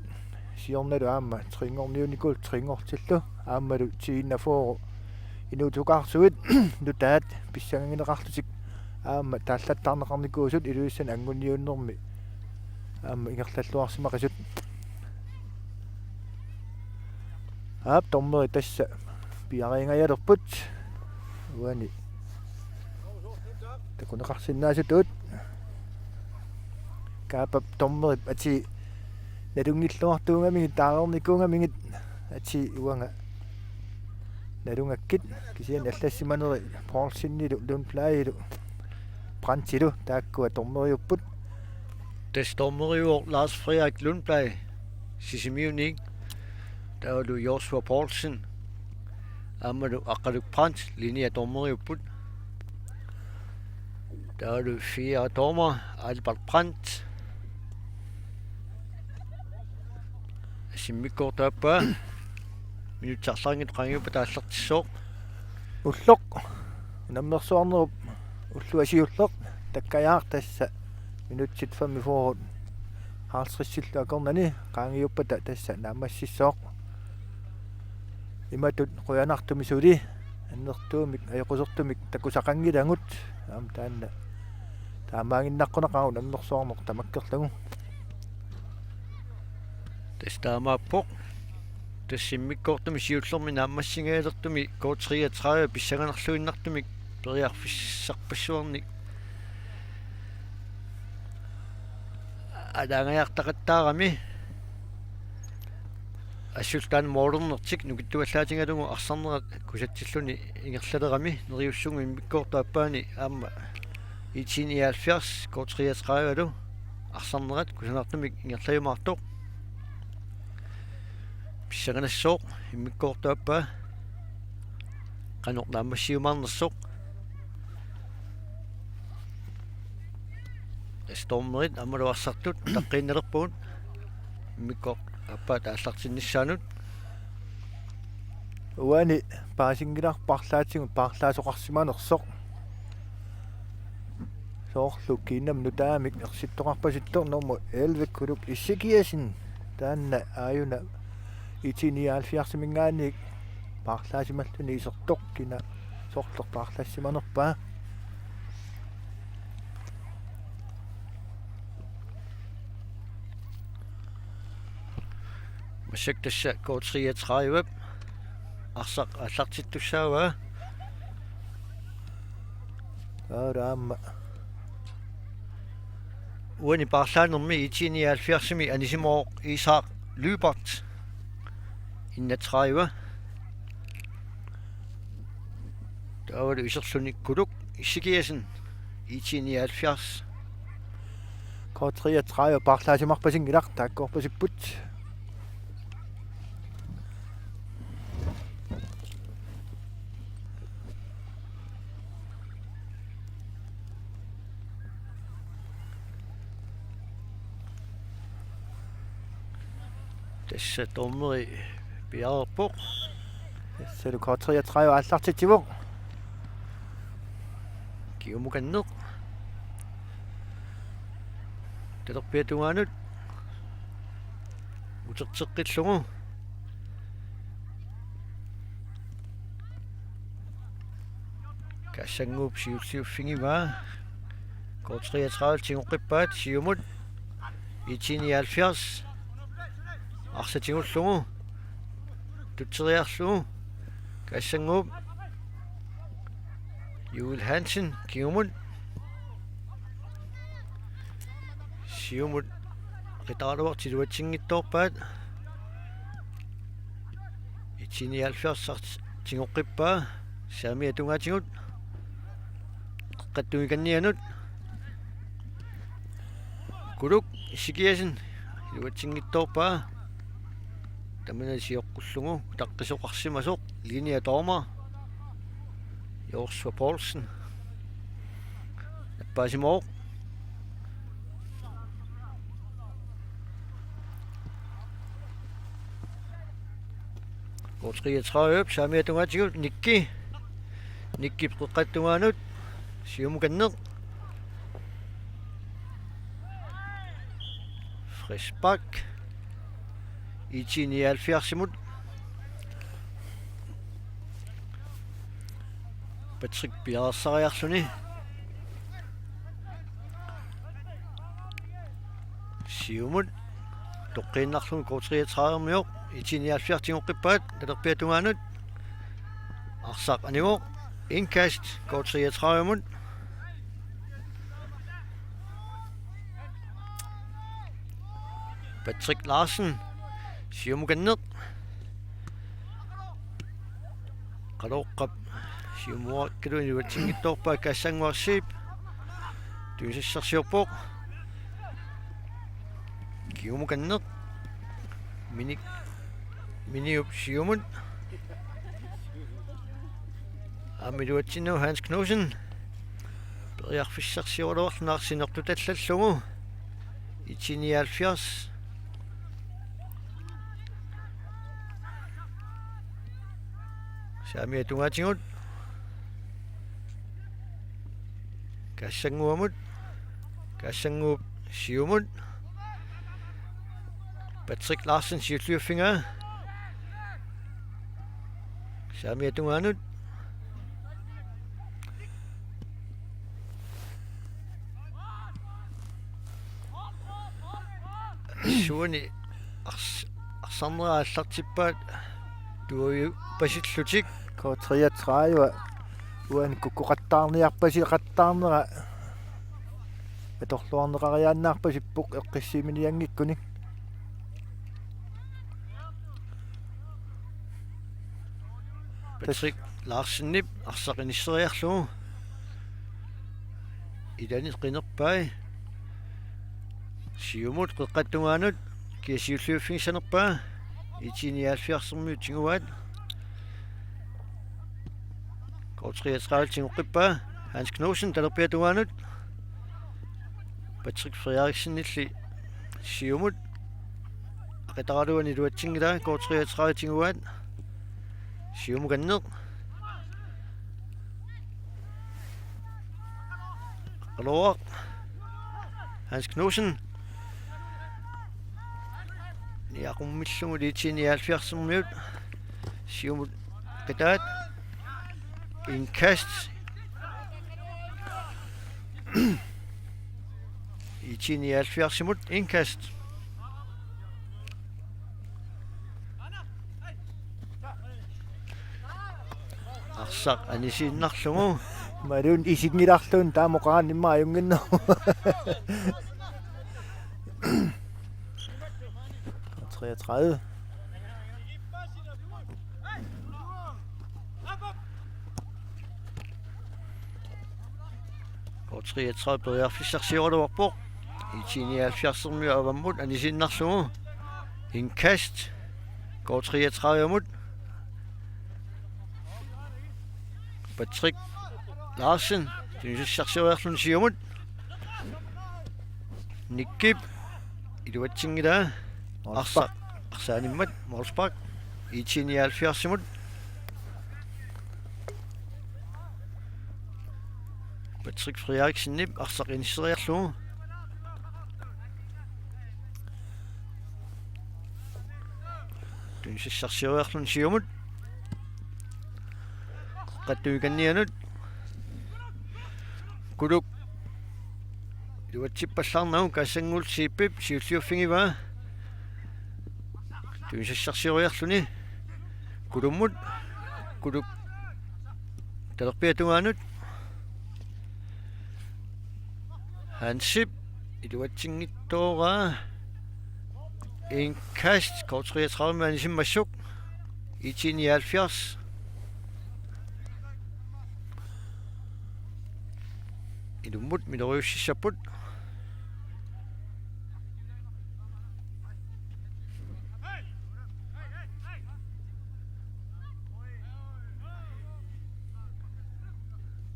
сиорналу аама трингорниуникуул трингортиллу аамалу тииннафоору инуутукаарсуит нутаат писсагангинеқарлутик аама тааллаттаарнеқарникуусут илуиссан ангунниуннэрми аама ингерлаллуарсимақисут аап тормери тасса пиарингаяалерпут уани такунеқарсиннаасутуут каапап тормери ати налунгиллуартуунгамигит таарерникуунгамигит ати уанга налунгаккит кисиан аллассиманери Paulsиннилу лунплаилу брантилу тааккуа тормериуппут Det stormeriår Lars Frederik Lundblad, Sisimiunik, der var du Joshua Poulsen, Amadou Akaduk Prant, linje dommeriput. Der var du 4 dommer, Albert Brandt, Simikor Døbbe, Minutarsanget Range på deres så. уллоқ наммерсуарнеруп уллуасиуллоқ таккаяартасса минутсит 45 хаалсриссиллуакорнани qaangiuppata tassa naamassissooq imatut quyanartumi suli аннертуумик аяқусертумик такусақангилагут аам таанна таамаангиннаққунақару наммерсуарнеқ тамаккерлагу Testamaappoq тассиммиккоортуми сиуллерми наамассингаалертуми K33 писсаганерлуиннартумик периарфиссарпассуарник адаангаяартақаттаарами ассултаан моорнертик нукиттуаллаатингалугу арсарнерат кусатсиллуни ингерлалерами нериуссугу иммиккоортааппаани аама 1970 K33 арсарнерат кусанартумик ингерлаюмаартоқ писсаганассооқ иммиккоортааппаа канорнаамассиумаарнерсоқ Stormrit амалуарсартут таққииннелерпугут иммиккоқ аппаа тааллартиннissaanут уани паасингилар парлаатигут парлаасоқарсиманерсоқ соорлу киннам нутаамик ерситтоқарпаситтор норма 11 кулуп иссикиасин таанна ааюна 1970 парлаасималлуни исертоқ кина соорлер парлаассиманерпаа масактасса K33 арсақ аллартиттуссаава араама уани парлаанерми 1970-ми анисимоо Isaac Lybert инна 30 der var det isерлуник кулук иссикиасин 1970 K33 парлаасимарпасингилар тааккоорпасиппут tässä tommeri piarpoq тассалу K33 аллартитсивоқ kiumukanneq татерпиатунгаанут утерteqqillugu кассангууп сиуллиуффигиваа K33 тигоққиппаат сиумут 1970 арсатигуллугу Tutteriarlu Kassangup Jules Hansen Kiumut Siumut Qitaluaq tiluatsingittorpaat Itinialfiarsart tingoqqippaa saami atungaatigut qattunikannianut kuluk sikiasin iluatsingittorpaa tamana siоққуллугу taqqisuqarsimasoq linia torma Joshua Poulsen Basimov går 33 op saami atungaatigut Nikki qeqqattungaanut siumukanneq Frisbak Itinialfiarsimut Patrick Bjerrersariarluni Siumut toqqiinnarlun går 33 mioq Itinialfiartingoqqippaat talerpiatungaanut Arsaq anivoq indkast går 33 mut Patrick Larsen siumukanneq qaloqqap siumuakkulu iluatsingittorpaa kassanguarsiip tuisissarsiorpoq kiumukanneq miniup siumut amiluatsinnu Hans Knudsen periarfissarsiorluarlunaarsinertutallallugu Itinialfiars saami atungaatigut kassanguup siumut Patrick Larsen siulliuffinga saami atungaanut suuni arsanneraallartippaat tuoju pasillutik ko 33 uan kukkuqattaarniarpasi atorluarneqariaannaarpasippuq eqqissiiminianngikkunik Patrick Larsen arsaqinisseriarlugu ilani qinerpai siumut qeqqattungaanut kiasiulliuffigisanerpaa Itinialfiarsermiut tinguaat går 33 tingoqqippaa Hans Knudsen talerpiatungaanut Patrick Frederiksen illi siumut aqitaraluani luatsingila går 33 tinguaat siumukanneq qaloaq Hans Knudsen niaqummillagu Itinialfiarsermiut siumut qitaat indkast Itinialfiarsimut indkast arsaq anisiinnarlugu malun isingilarluun taamoqaranimma ajunginno 33 går 33 periarfissarsiorluarpoq Itinialfiarsermiut avammut anisiinnarlugu indkast går 33 mut Patrick Larsen tunisissarsioriarlun siumut Nikkip iluatsingila arsaanimmat Morsbak Itinialfiarsimut Patrick Frederiksen arsaqinisseriarlugu tunisissarsioriarlun siumut qattuikannianut kuluk iluatsippallaarnagu kassanguul siippip siulliuffingiva tunisissarsioriarluni Kudummut kuduk talerpiatungaanut Hansip iluatsingittoora inkast kort 33 manisimmassuk 179 ilummut minoriussissaput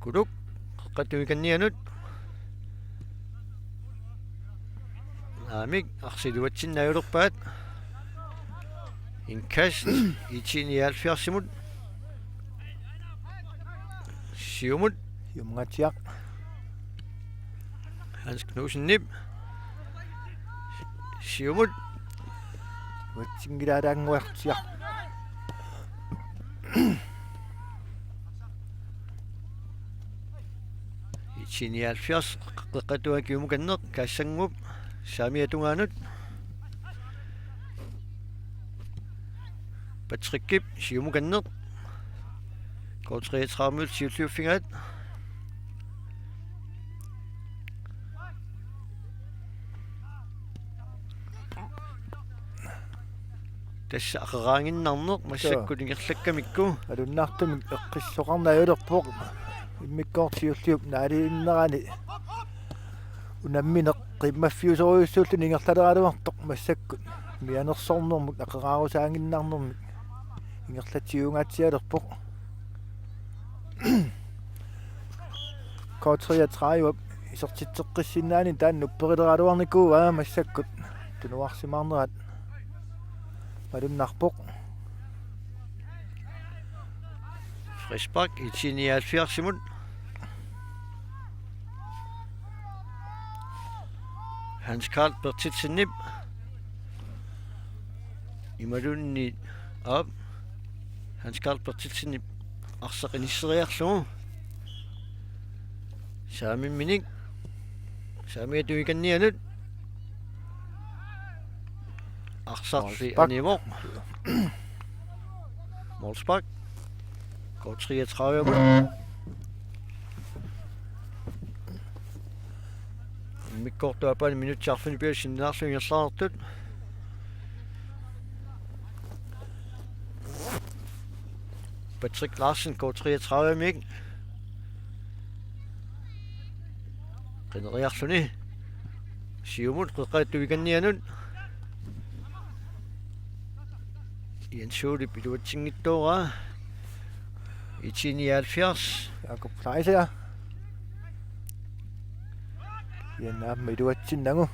kuduk qaqqatumikannianut amik arsiluatsinnaajulorpaat inkast 179 siumut Jumngatiaq Hans Knudsen Nip siumut Watsingilaadaanguartiaq 179 qaqqatuakiumukanneq kaassangup saamiatungaanut Patrick siumukanneq kort 33 siulliuffingaat tassa aqeraanginnarneq massakkut ingerlakkamikku alunnaartumik eqqissoqarnaajulorpoq immikkoortiulliup naaliinnerani unammineq qimmafiusoriussuullun ingerlaleraluartoq massakkut mianersornermut aqeraarusaanginnarnermik ingerlatiuungaatialerpoq kort 33 isertitteqqissinnaani taan upperileraluarnikuu massakkut tunuarsimaarnerat malunnarpoq Frisbak 179 Hans Karl Bertitsenip imalunni op Hans Karl Bertitsenip arsaqinisseriarlugu saamimminik saamiatuikannianut arsarli animoq Molsbak kort 33 mikkortuapani minuttiarfuni piussinnaarluingerlaartut Patrick Larsen kort 33 mik qineriarluni siumut qeqqaattuikannianut Jens-Olip iluatsingittoora 179 Jakob Kleiser Jannaam iluatsinnagu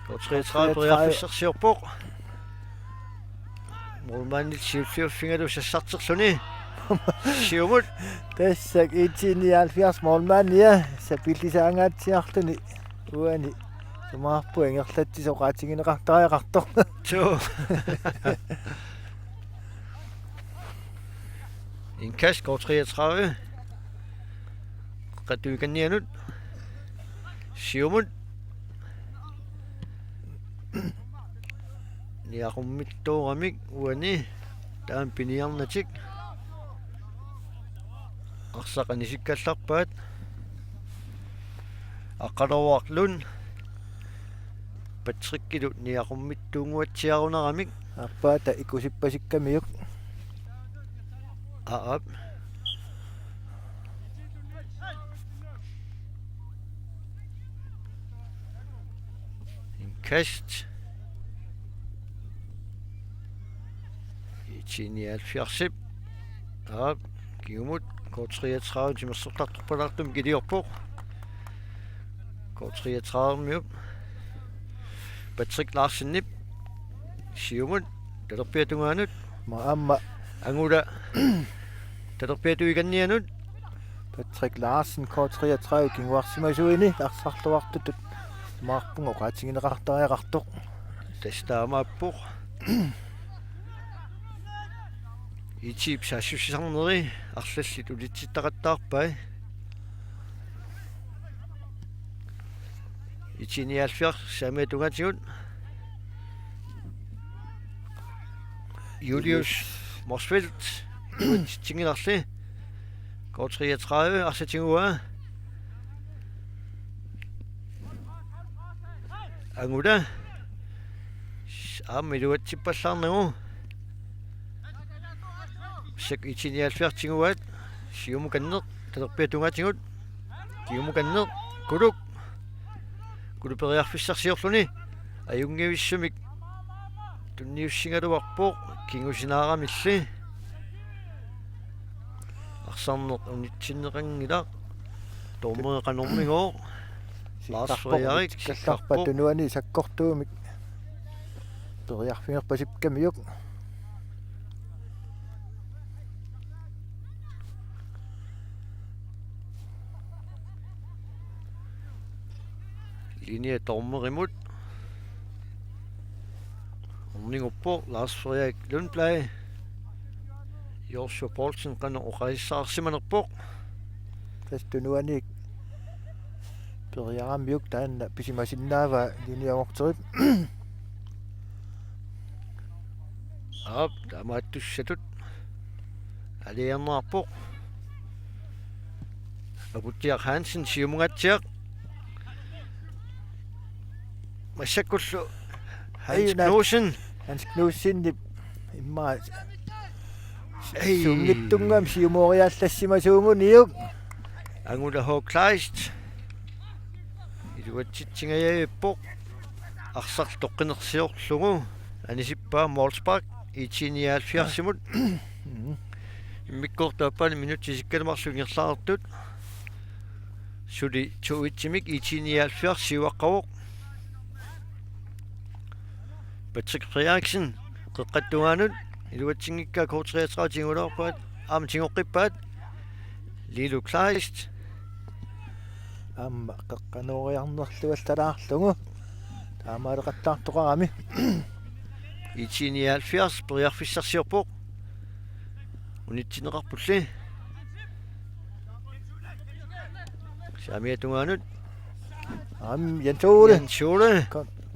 kort 33 priarfissersiorpoq Målmandit siulliuffingalu sassarterluni siumut tassak 179 målmannia sapillisaangaatsiarluni uani sumaarpu ingerlatsisoqaatingineqartariaqartor tu inkast kort 33 qaqqatuikannianut siumut niaqummittuuramik uani taan piniarnatik arsaqanisikkallarpaat aqqaluarlun Patrickilut niaqummittuunguatsiaruneramik appaata ikusippasikkamiuk aap inkast 179 aap kiumut kort 33 timersortartorpalartum kiliorpoq kort 33 miup Patrick Larsen Nip siumut talerpiatungaanut maamma angula talerpiatuikannianut Patrick Larsen kort 33 kinguarsimasuini arsarluartutut maarpungo qaatingineqartariaqartoq tastaamaappoq ичип сассуссисарнери арлаллит улитситтақаттаарпай ичиниалфиар самиатунгатигут Julius Morsfeldt. Tingelarli. Går 33, Arsetingua. Anguda. Amiduat Tipasarnagu. Sek Ichinialfiar Tinguat. Siumukanner. Taterpiatunga Tingut. Kiumukanner. Kuluk. Kuluperiarfissarsiorluni. Ajungivissumik. Tunniussingaluarpoq. Kingusinaaramilli. Arsanner unitsinneqangila. Tormeeqanormigoo. Lars Frederik. Kallarpa tunuani sakkortuumik. Periarfingerpasipkamiuk. Linje Tormerimut. Orninguppo Lars Frederik Lundblad. Joshua Poulsen qana uqaissaarsimanerpoq. Tunuani periaramiuk taanna pisimasinnaava liniamorterip. Ap tamaattussatut. Aliarnaarpoq. Abuttiaq Hansen siumungatsiaq. Massakullu Hans Knudsen. Hans Knudsen imma sungittungam siumoriallassimassuunguniuk. Angula H. Kleist. Iluatsitsingajaippoq. Arsar toqqinersiorlugu. Anisippa Molspark. Ichiniaalfiarsimut. Immikkortaappaani minutisikkalmarsugingerlaartut. Suli tuitsimik ichiniaalfiarsiuaqqavuq. Patrick Frederiksen qeqqattugaanut iluatsingikka kortriatraatiнгулоорпаат аамтингоққиппаат Lilo Kleist амма қеққаноориарнерлугаллалаарлугу таамаалеқаттаартоқарами Ichiniaalfiars periarfissarsiorpoq unitsinеқарпулли Saamiatugaanut Jensole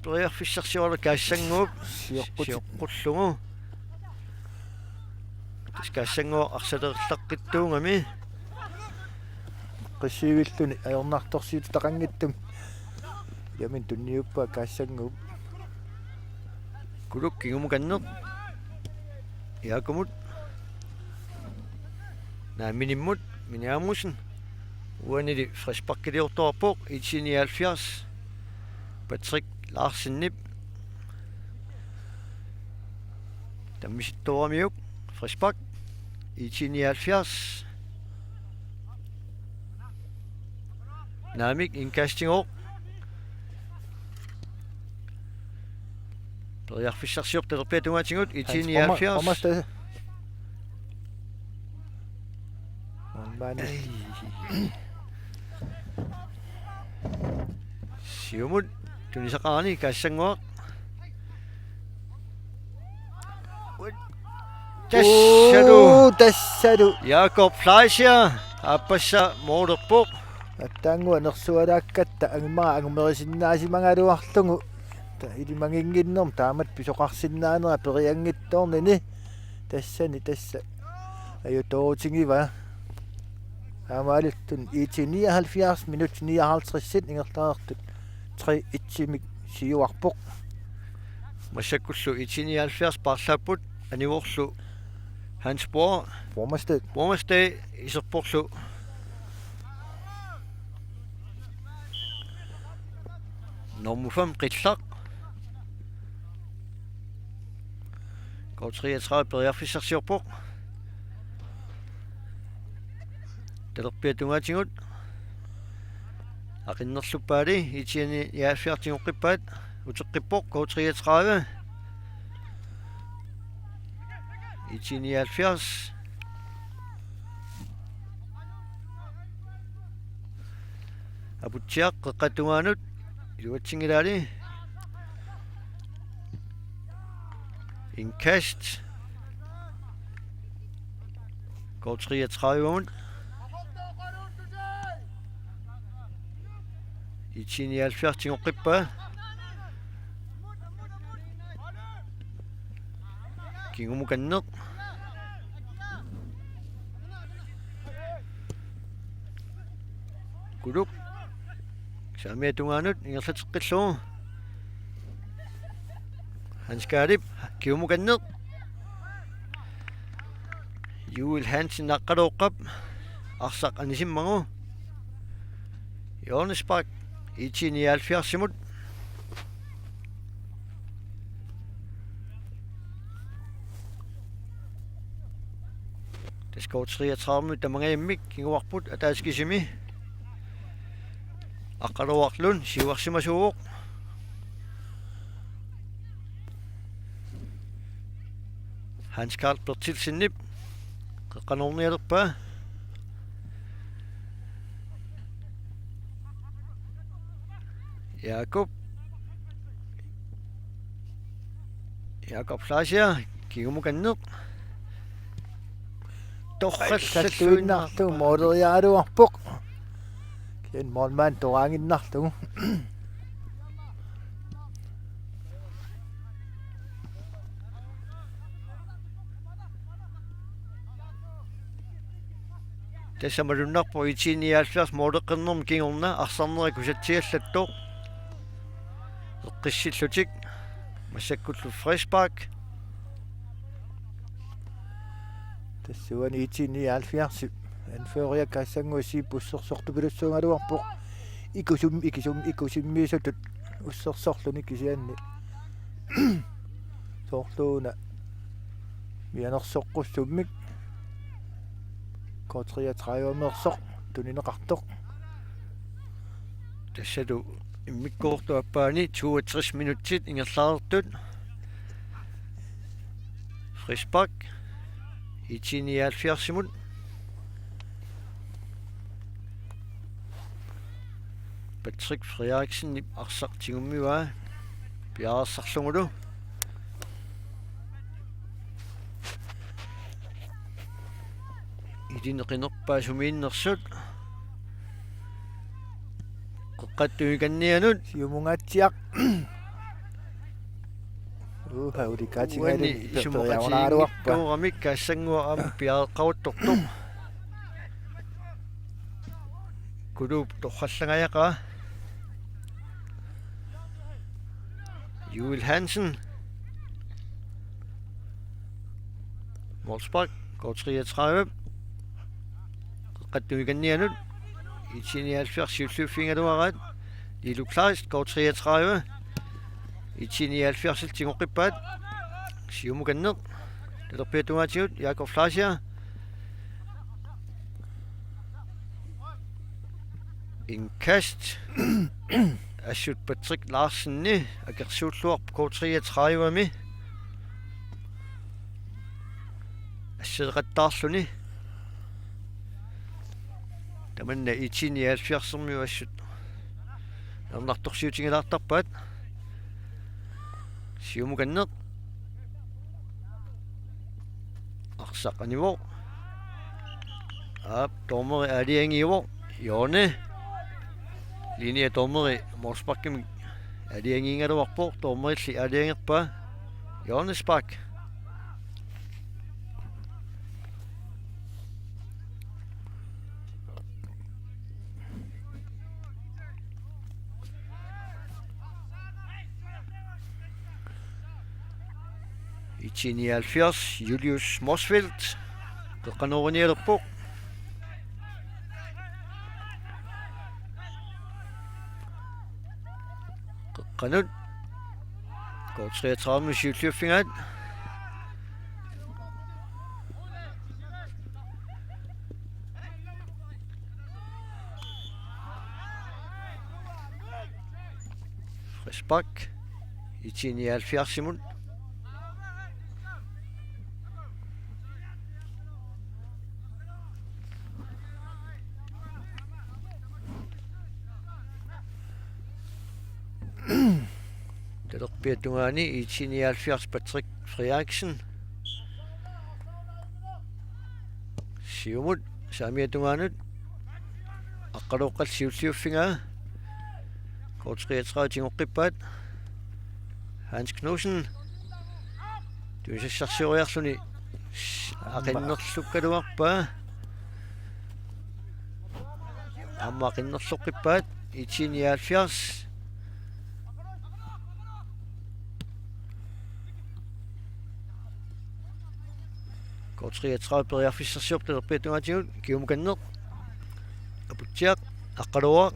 periarfissarsiorla kaassangguup siоққуллугу Kassangoo arsalerlaqqittuungami qissivilluni ajornartorsiit taqanngittum yamin tunniuppa kaassanguup kulukkingumu yaakumut naaminimmut miniaamusen uanili friskpakkiliortorpoq Ichiniaalfiars Patrick Larsen-Nip tammisittoramiuk friskpak Ichiniaalfiars Naamik inkastingor periarfissarsior talerpiatungatingut Ichiniaalfiars siumut tunisaqarani kaassanguaq тассалу Jakob Fleischer appassa moorderpoq аттаангуа нерсуалааккатта агмаа агумерисиннаасимангалуарлугу та илимангингиннерм таамат писоқарсиннаанера периангитторнини тассани тасса аютоотингива амаалиттун ити 79 минут 59 ингерлаартут 3 итсимик сиуарпоқ масаккуллу Ichiniaalfiars parlapput anivorlu Hans Bormasted iserporlu Normufam qillaq går 33 periarfissarsiorpoq talerpiatungatingut aqinnerluppaali Ichiniaalfiartingoqqippaat uteqqippoq går 33 Ichiniaalfiars Abutiaq qeqqattugaanut iluatsingilaali inkast går 33 Ichiniaalfiartingoqqippa kingumukanneq kuluk saamiatungaanut ingerlateqqillugu Hanskaalip kingumukanneq Juul Hansen naqqaluuqqap arsaq anisimmangu Johannesburg Itinialfiarsimut Det skal 33 tamangaimik kinguarput ataaskisimi aqqaluarlun siuarsimasuuq Hans Karl Bertilsinnip qeqqanornialerpa Jakob Flasia kingumukanneq Sattuinnartu mooderiaaluarpoq kian moormaan toraanginnarlugu Tassamalunnerpo itiniaalfiars moodeqqernerm kingorna arsarneri kusatsiallattoq eqqissillutik massakkullu Frispark Tassuani itiniaalfiarsip anføriakkaassanguissi pussersortupilussuungaluarpoq ikusimmiisutut ussersorluni kisianni soorluuna mianersoqqussummik K33 tunineqartoq tassatu immikkoortuappaani 62 minutsit ingerlaartut Frispark itiniaalfiarsimut Patrick Frederiksen arsaqtigummiwa piaarsarlungulu Idineqinerpaasumiinnersut qeqqattuikannianut siumungatsiaq ulikaatigaani isumoqatiginnaaruarpa tuuramik kaassangua piaaqawuttortuq kuluup torrallangajaqaa Juul Hansen Wolfsburg går 33 qeqqattuikannianut itiniaalfiarsiulluuffingaluarat Lilu Kleist går 33 itiniaalfiarsil tingoqippaat siumukanneq talerpiatumaatigut Jakob Flasia inkast assut Patrick Larsenni akersuulluarp K33-ami asseeqattaarluni tamanna itiniaalfiarsermiu assut ernertorsiutigilaartarpaat siumukanneq arsaqanivo tormeri aliangivo Jone linea tormeri Morsbakkim aliangiingaluarpoq tormerilli aliangerpa Johannesburg itiniaalfiars Julius Mosfeldt qeqqanornialerpoq qeqqanut K33 siulluuffingaat Frispark itiniaalfiarsimut talerpiatungaani itiniaalfiars Patrick Frederiksen siumut saamiatungaanut aqqaluuqqalsiulliuffingaa K33 tingoqqippaat Hans Knudsen Tuisissarsioriarluni aqinnerlukkaluarpaa amma aqinnerluqqippaat 179 Kort 33 periarfissarsiorp talerpiatungaatigut kiumukanneq aputiaq aqqaluaq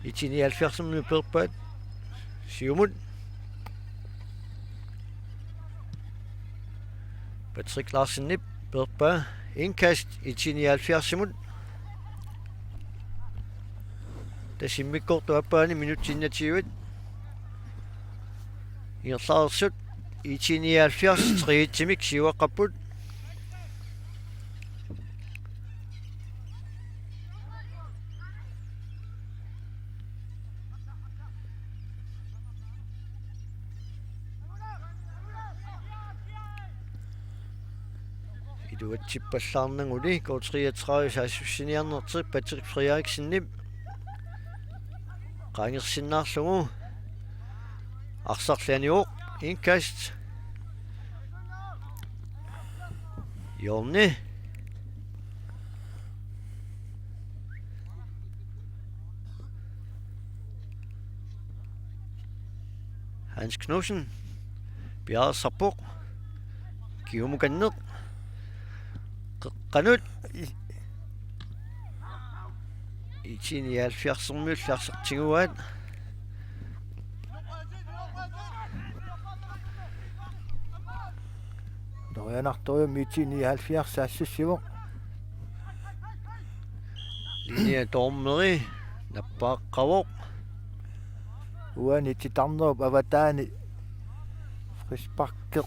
179 perpaat siumut Patrick Larsen-Nip perpa indkast 179 Tasimmikkortu appaani minuttinnatiuit Irlaarsut 179 triitsimik siuaqqapput Iduatsippallaarnanguli kort 33 saassussiniarnertiq Patrick Frederiksen-Nip qaangersinnaarlugu arsarlianiuq indkast Jorni Hans Knudsen Bjarre Sarpuk kiumukanneq qanut 179 Torianartorium 179 saassissivaq Linia tormeri nappaqqavoq uani titarnerup avataani frisparker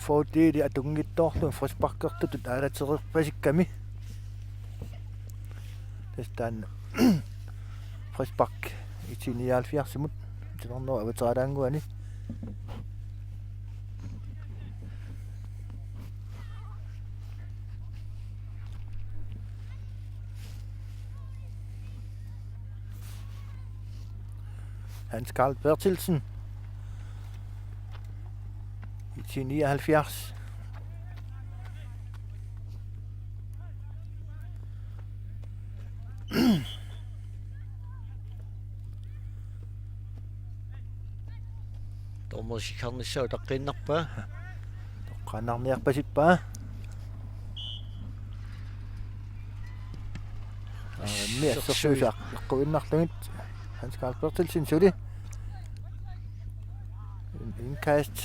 fortiili atungittoorlun frisparkertutut aalateriqpasikkami tastaan frispark 179 simut titarneru avateralaanguani Hans Carl Bertelsen 179 tormersikarnissau taqqinnerpaa toqqaanarniarpasippaa miassersuusaaq eqquinnarlugit Hans Carl Bertelsen suli indkast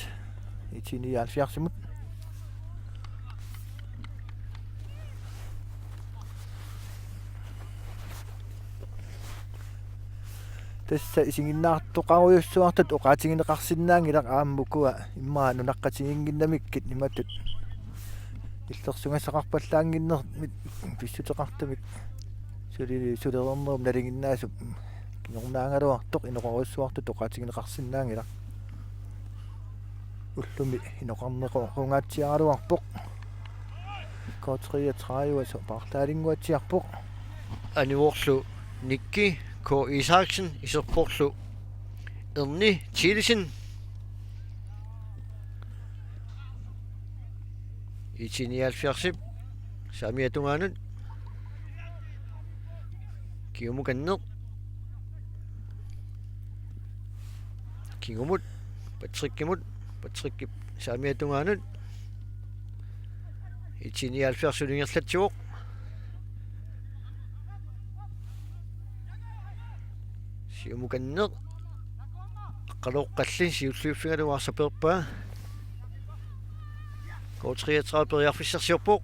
179 simut tassa isinginnaartoqaruyussuartut oqaatigineqarsinnaangilaq aammukua immaa nunaqqatiginginnamikkit nimatut illersungassaqarpallaanginner pissuteqartamik sulerernerum nalinginnaasup kinornaangaluartoq inoqorussuartut oqaatigineqarsinnaangilaq ullumi inoqarneqorungaatsiaraluarpoq kort 33 så partaalinguatsiarpoq aniuorlu Nikki K. Isaksen iserporlu Erni Thielesen 179 saamiatungaanut kiumukanneq kingumut Patrick saamiatungaanut 179 sulingerlatsuoq siumukanneq aqqaloqqalli siulluuffigaluarsaperpaa kort 33 periarfissarsiorpoq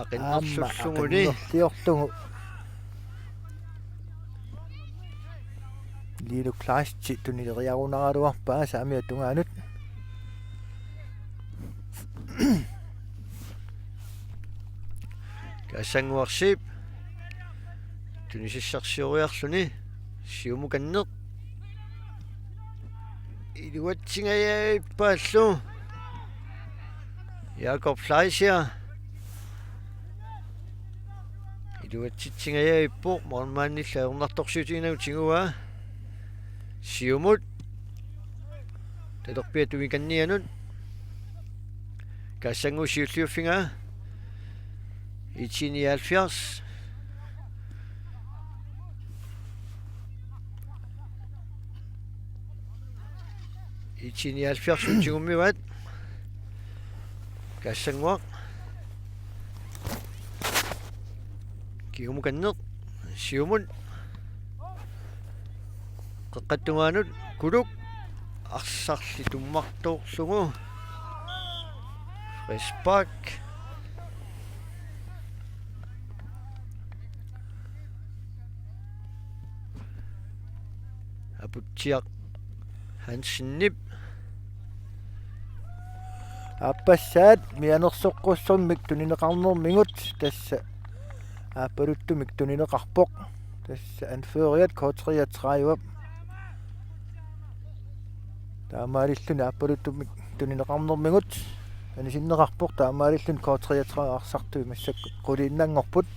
aqinnerlullunguli tiortungu lilu klaasti tunileriarunaraluarpaa saamiatungaanut Kassanguarsip tunisissarsioriarluni siumukanneq iluatsingayaipaallu Jakob Fleischer iluatsitsingayaippoq mormaannillaornartorsuutiginagut tingua siumut talerpiatumikannianut Kassangu 77 i 79. I 79 utjummivat. Kassanguaq. Kiumukanneq siumun. Qaqqattungaanut kuluk arsarli tummartoorlugu. Respekt. Aputiaq Hansen-nip. Appassaat mianersoqqussermik tunineqarnermingut tassa aapaluttumik tunineqarpoq tassa anføriat K33 taamaalillun aapaluttumik tunineqarnermingut anisinneqarpoq taamaalillun K33 arsartui massakku quliinnaangorput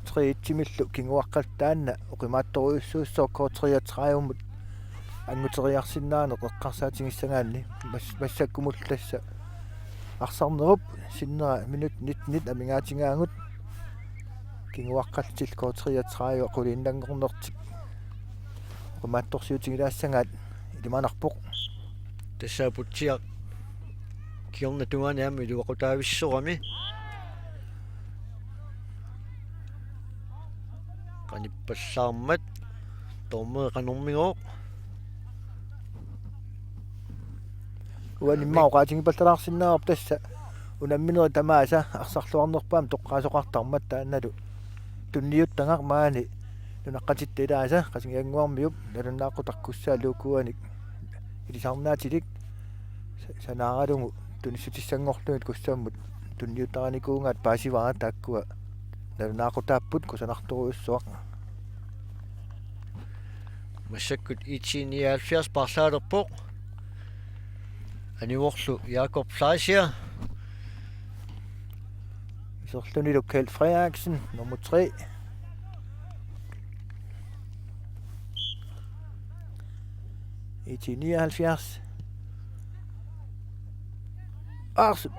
3-timillu kinguaqqaltaanna oqimaattoruissuussoo K33 mut anguteriarsinnaaneq eqqarsaatingissangaanni massakkumul tassa арсарнеруп синнера минут 19 амингааtingaangut кингуаққалтил K33 qulииннангорнертик qumаатторсиутигилаассангаат илиманарпоқ тассаапутсиақ киорна туганиами илуақутаависсорами qanippallaarmat tormeeqanormigooq уаниммаоqaатингипаллалаарсиннаарп тасса унамминери тамааса арсарлуарнерпаам тоққаасоқартармат таанналу тунниуттангар маани нунаққатиттилааса қасингиангуармиуп налуннааққутаркуссаа луукуаник илисарнаатилик санааралугу туниссутиссангорлугит куссааммут тунниуттараникуунгаат паасивара тааккуа налуннааққутааппут кусанарторуйуссуақ массаккут 79 парлаалерпоқ Anivorlu Jakob Fleischer. Iserluni Lokal Frederiksen, nummer 3. I 79.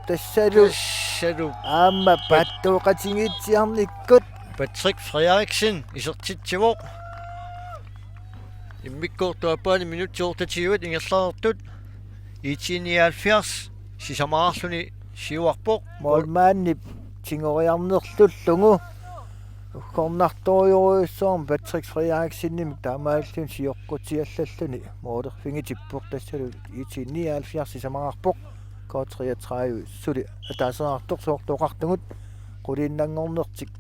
Tassadu. Amma pattuqatingitsiarnikkut. Patrick Frederiksen, isertitsivuq. Immikkortuappaani minut 28 ingerlaartut. I 79 sisamaarluni siuarpoq molmaannip tingoriarnerlullungu ukkornartoriuruissoorm Patrick Frederiksennim taamaallun siorqutiallalluni moolerfingitippuq tassalu I 79 sisamaarpoq K33 suli ataaserartoq soortoqartungut quliinnangornertik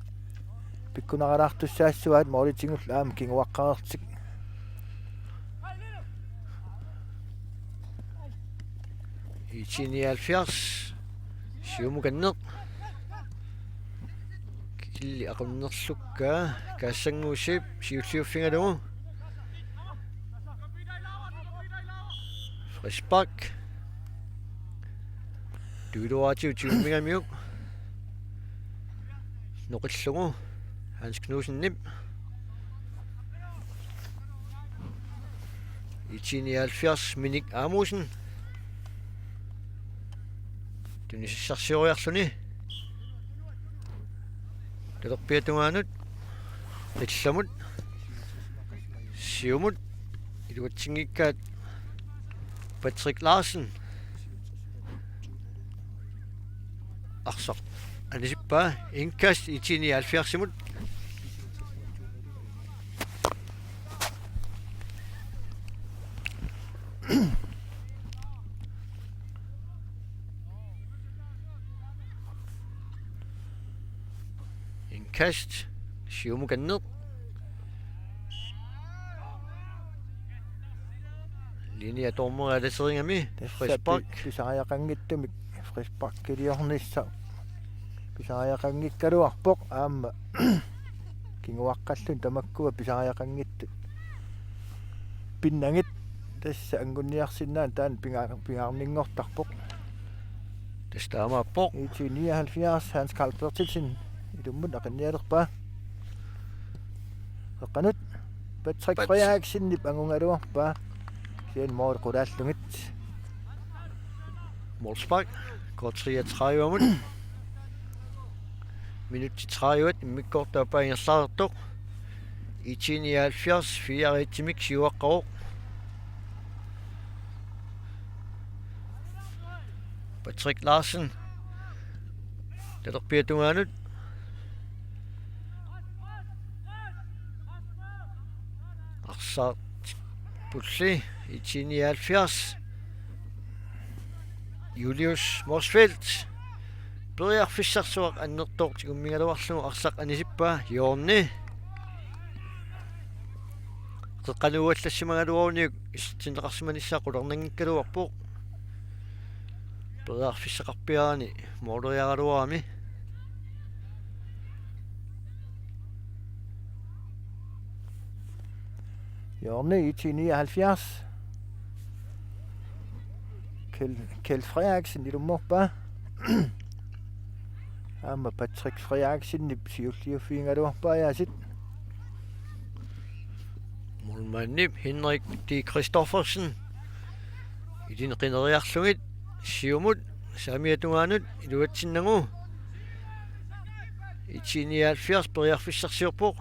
pikkunaralaartussaassuaat moolitingull aam kinguaqqareertik I 79 siumukanneq killi aqunnerlukka kaassanguusip siulliuffingalugu Respekt duiluatiu tiummigamiuk noqillugu Hans Knudsen-nip I 79 Minik Amusen Tunissarsioriarluni talerpiatungaanut illamut siumut iluatsingikkaat Patrick Larsen arsaq anisippaa inkast I 79 kast siumukanneq linea tormeraalaseringami Frispark pisariaqanngittumik Frispark kiliornissa pisariaqanngikkaluarpoq aamma kinguaqqallun tamakkua pisariaqanngittu pinnangit tassa angunniarsinnaan taan pingaarninngortarpoq tastaamaappoq I 79 Hans Carl Bertelsen ilummut aqinnialerpaa eqqanut Patrick Frederiksen angungaluarpaa sien mool qulaallungit Målspark. Går 33 om det. Minut til 30. Mik går der bare en starter. I 79, 4 til Mik, 7 år. Patrick Larsen. Det er bliver du andet. Arsat Butli i 79. Julius Morsfeldt. Börjar fissarsuaq annertoq kummingaluarlugu arsaq anisippa yoorni. Qeqqaluuallassimangaluarniuk istineqarsimanissaaqularnangikkaluarpoq. Börjar fissaqarpiarani mooleriaraluarami. Jorne i 79. Kjeld Frederiksen i Lumorpa. Amma Patrick Frederiksen i Psyklioffinger Lumorpa ja sit. Målmand Henrik D. Christoffersen. I din qineriarlugit siumut saamiatungaanut iluatsinnangu. I 79 börjar fissarsiorpoq.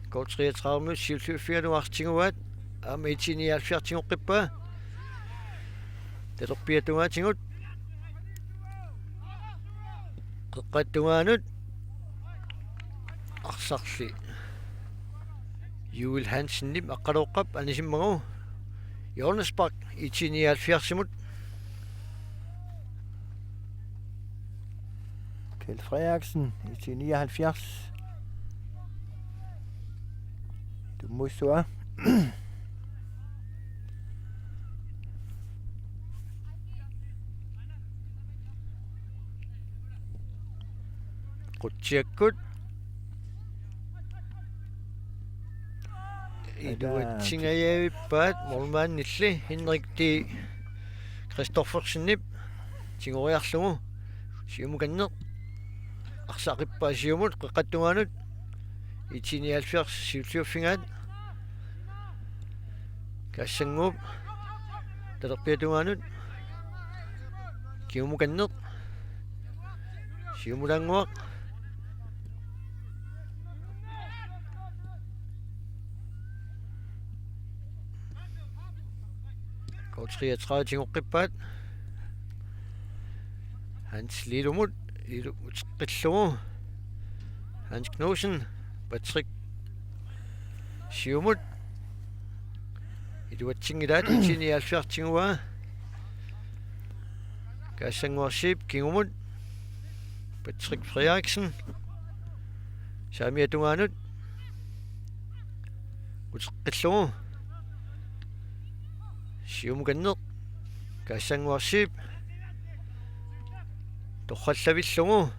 Går 33 minutter, 27 nu artinguat. Am i 79 tinguqippa. Det bliver du har tingut. Qeqqattungaanut arsarli Juel Hansen nim aqqaluqqap anisimmagu Johannesburg i 79 mut. Kjeld Frederiksen i 79. Du må så. Qutjiakkut iluatsingayaavippaat mormaannilli Henrik D. Christoffersen nip tingoriarlugu siumukanneq arsaqippa siumut qeqqattungaanut i 79 siulliuffingaat kassanguup talerpiatungaanut kiumukanneq siumulanguaq går 33 tinguqqippaat Hans Lilumut qillugu Hans Knudsen Patrick siumut iluatsingilaat 79 tingua kassanguarsip kingumut Patrick Frederiksen saamiatungaanut qillugu siumukanneq kassanguarsip torrallavillugu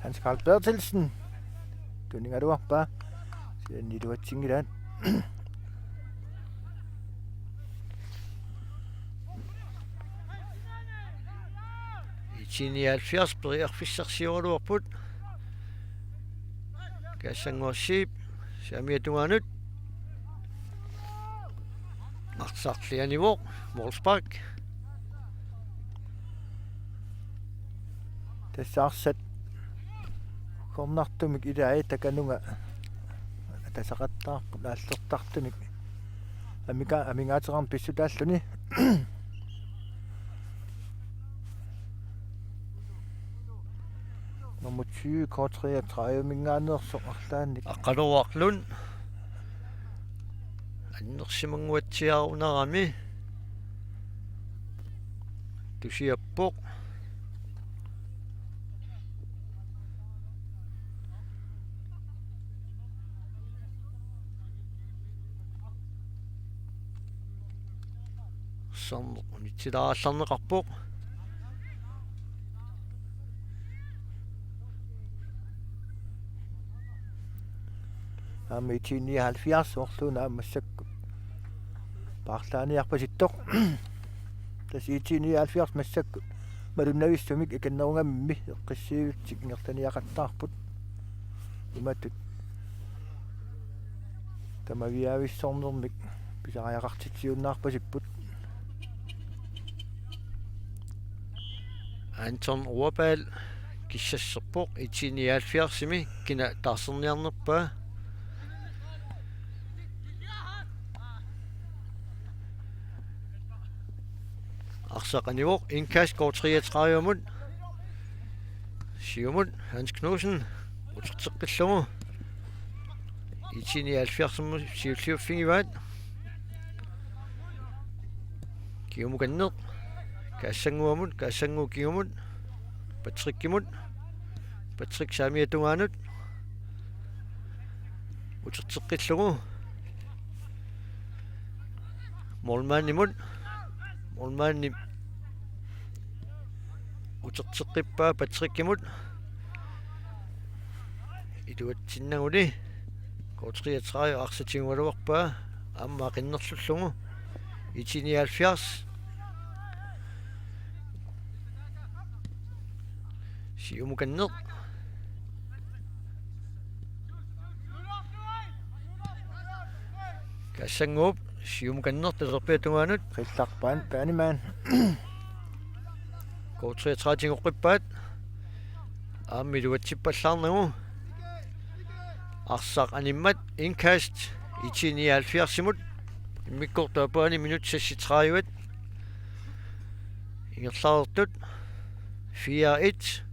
Hans Karl Bertelsen. Tunningaluarpa. Sian iluatsingilaat. I 79 beriarfissarsiorluarput kassanguarsip saamiatungaanut arsarlianivoq Målspark Tassaarsat kornartumik ilaa takanunga tasaqattaarput aallertartumik amingaateqarn pissutaalluni nummer 20 kort 33 mingaaneersoqarlaannik aqaluarlun annersimanguatsiarunarami tusiappoq som unitsilaallarneqarpoq Amma i 79 orluuna ammassakku paarlaaniarpasittoq tas i 79 massakku malunnavissumik ikannerungammi eqqissiivitsik ngertaniaqattaarput imatut tamaviavissornermik pisariaqartitsiunnaarpasipput Anton Overbal kissasserpoq itiniaalfiarsimi kina taarserniarnerpaa arsaqanivoq inkast går 33 siumut Hans Knudsen uterteqqillugu itiniaalfiarsimmu siulliuffingivaat kiumukanneq kaassanguamut kiumut Patrick Samiatungaanut uterteqqillugu Molmaanni uterteqqippaa Patrickimut iluatsinnaguli K33 arsatingualuarpaa aammaa qinnerlullugu itiniaalfiars siumukanneq kaassanguup siumukanneq talerpiatungaanut qillarpaan paanimaan K33 tingoqqippaat aammi luatsippallarnagu arsaq animmat inkast itiniaalfiarsimut immikkortuapaani minut 36 ingerlarertut 4-1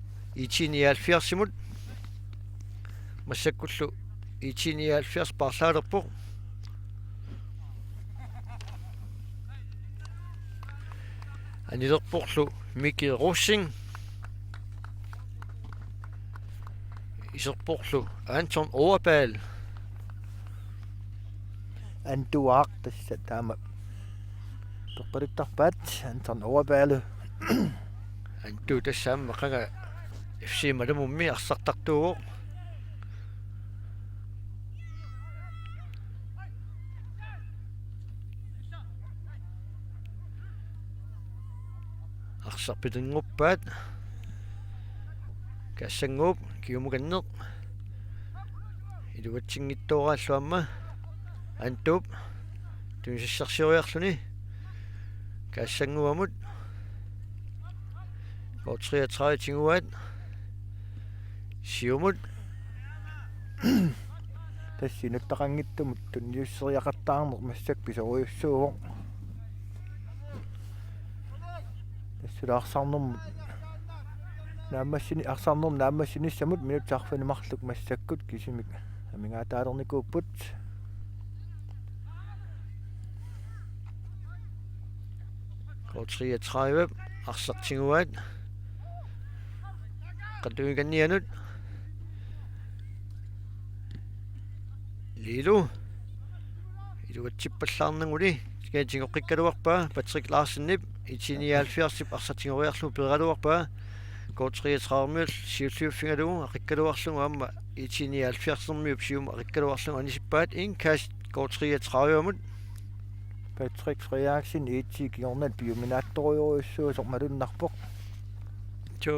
itiniaalfiarsimut массаккуллу itiniaalfiars parlaalerpoq anilerporlu Miki Rossing iserporlu Anton Overbal antuaq tassa taama toqqalittarpaat Anton Overbal antu tassaamma qaga FC malamummi arsartartuuq arsarpitenguppaat kaassanguup kiumukanneq iluatsingittooraalluamma antuup tunisissarsioriarluni kaassanguamut K33 tinguat siumut tassinuttaqanngittumut tunniusseriaqartaarneq massak pisoruйuссууvoq тассулаарсарнэрмут нааммассини арсарнерм нааммассинissamут минутсаарфанимарлук массаккут кисимик амингаатаалерникууппут K33 арсартингуат qatuigannianut Lilo iluatsippallarnanguli skaatigoqqikkaluarpaa Patrick Larsennip itiniaalfiarsip arsatiнгориарлу пералуарпаа K33 siulliuffingalugu aqikkaluarlugu aamma itiniaalfiarsermiup sium aqikkaluarlugu anisippaat inkast K33-amut Patrick Reaksin itsi kiornat biuminaattoriuruissuusoq malunnarpoq jo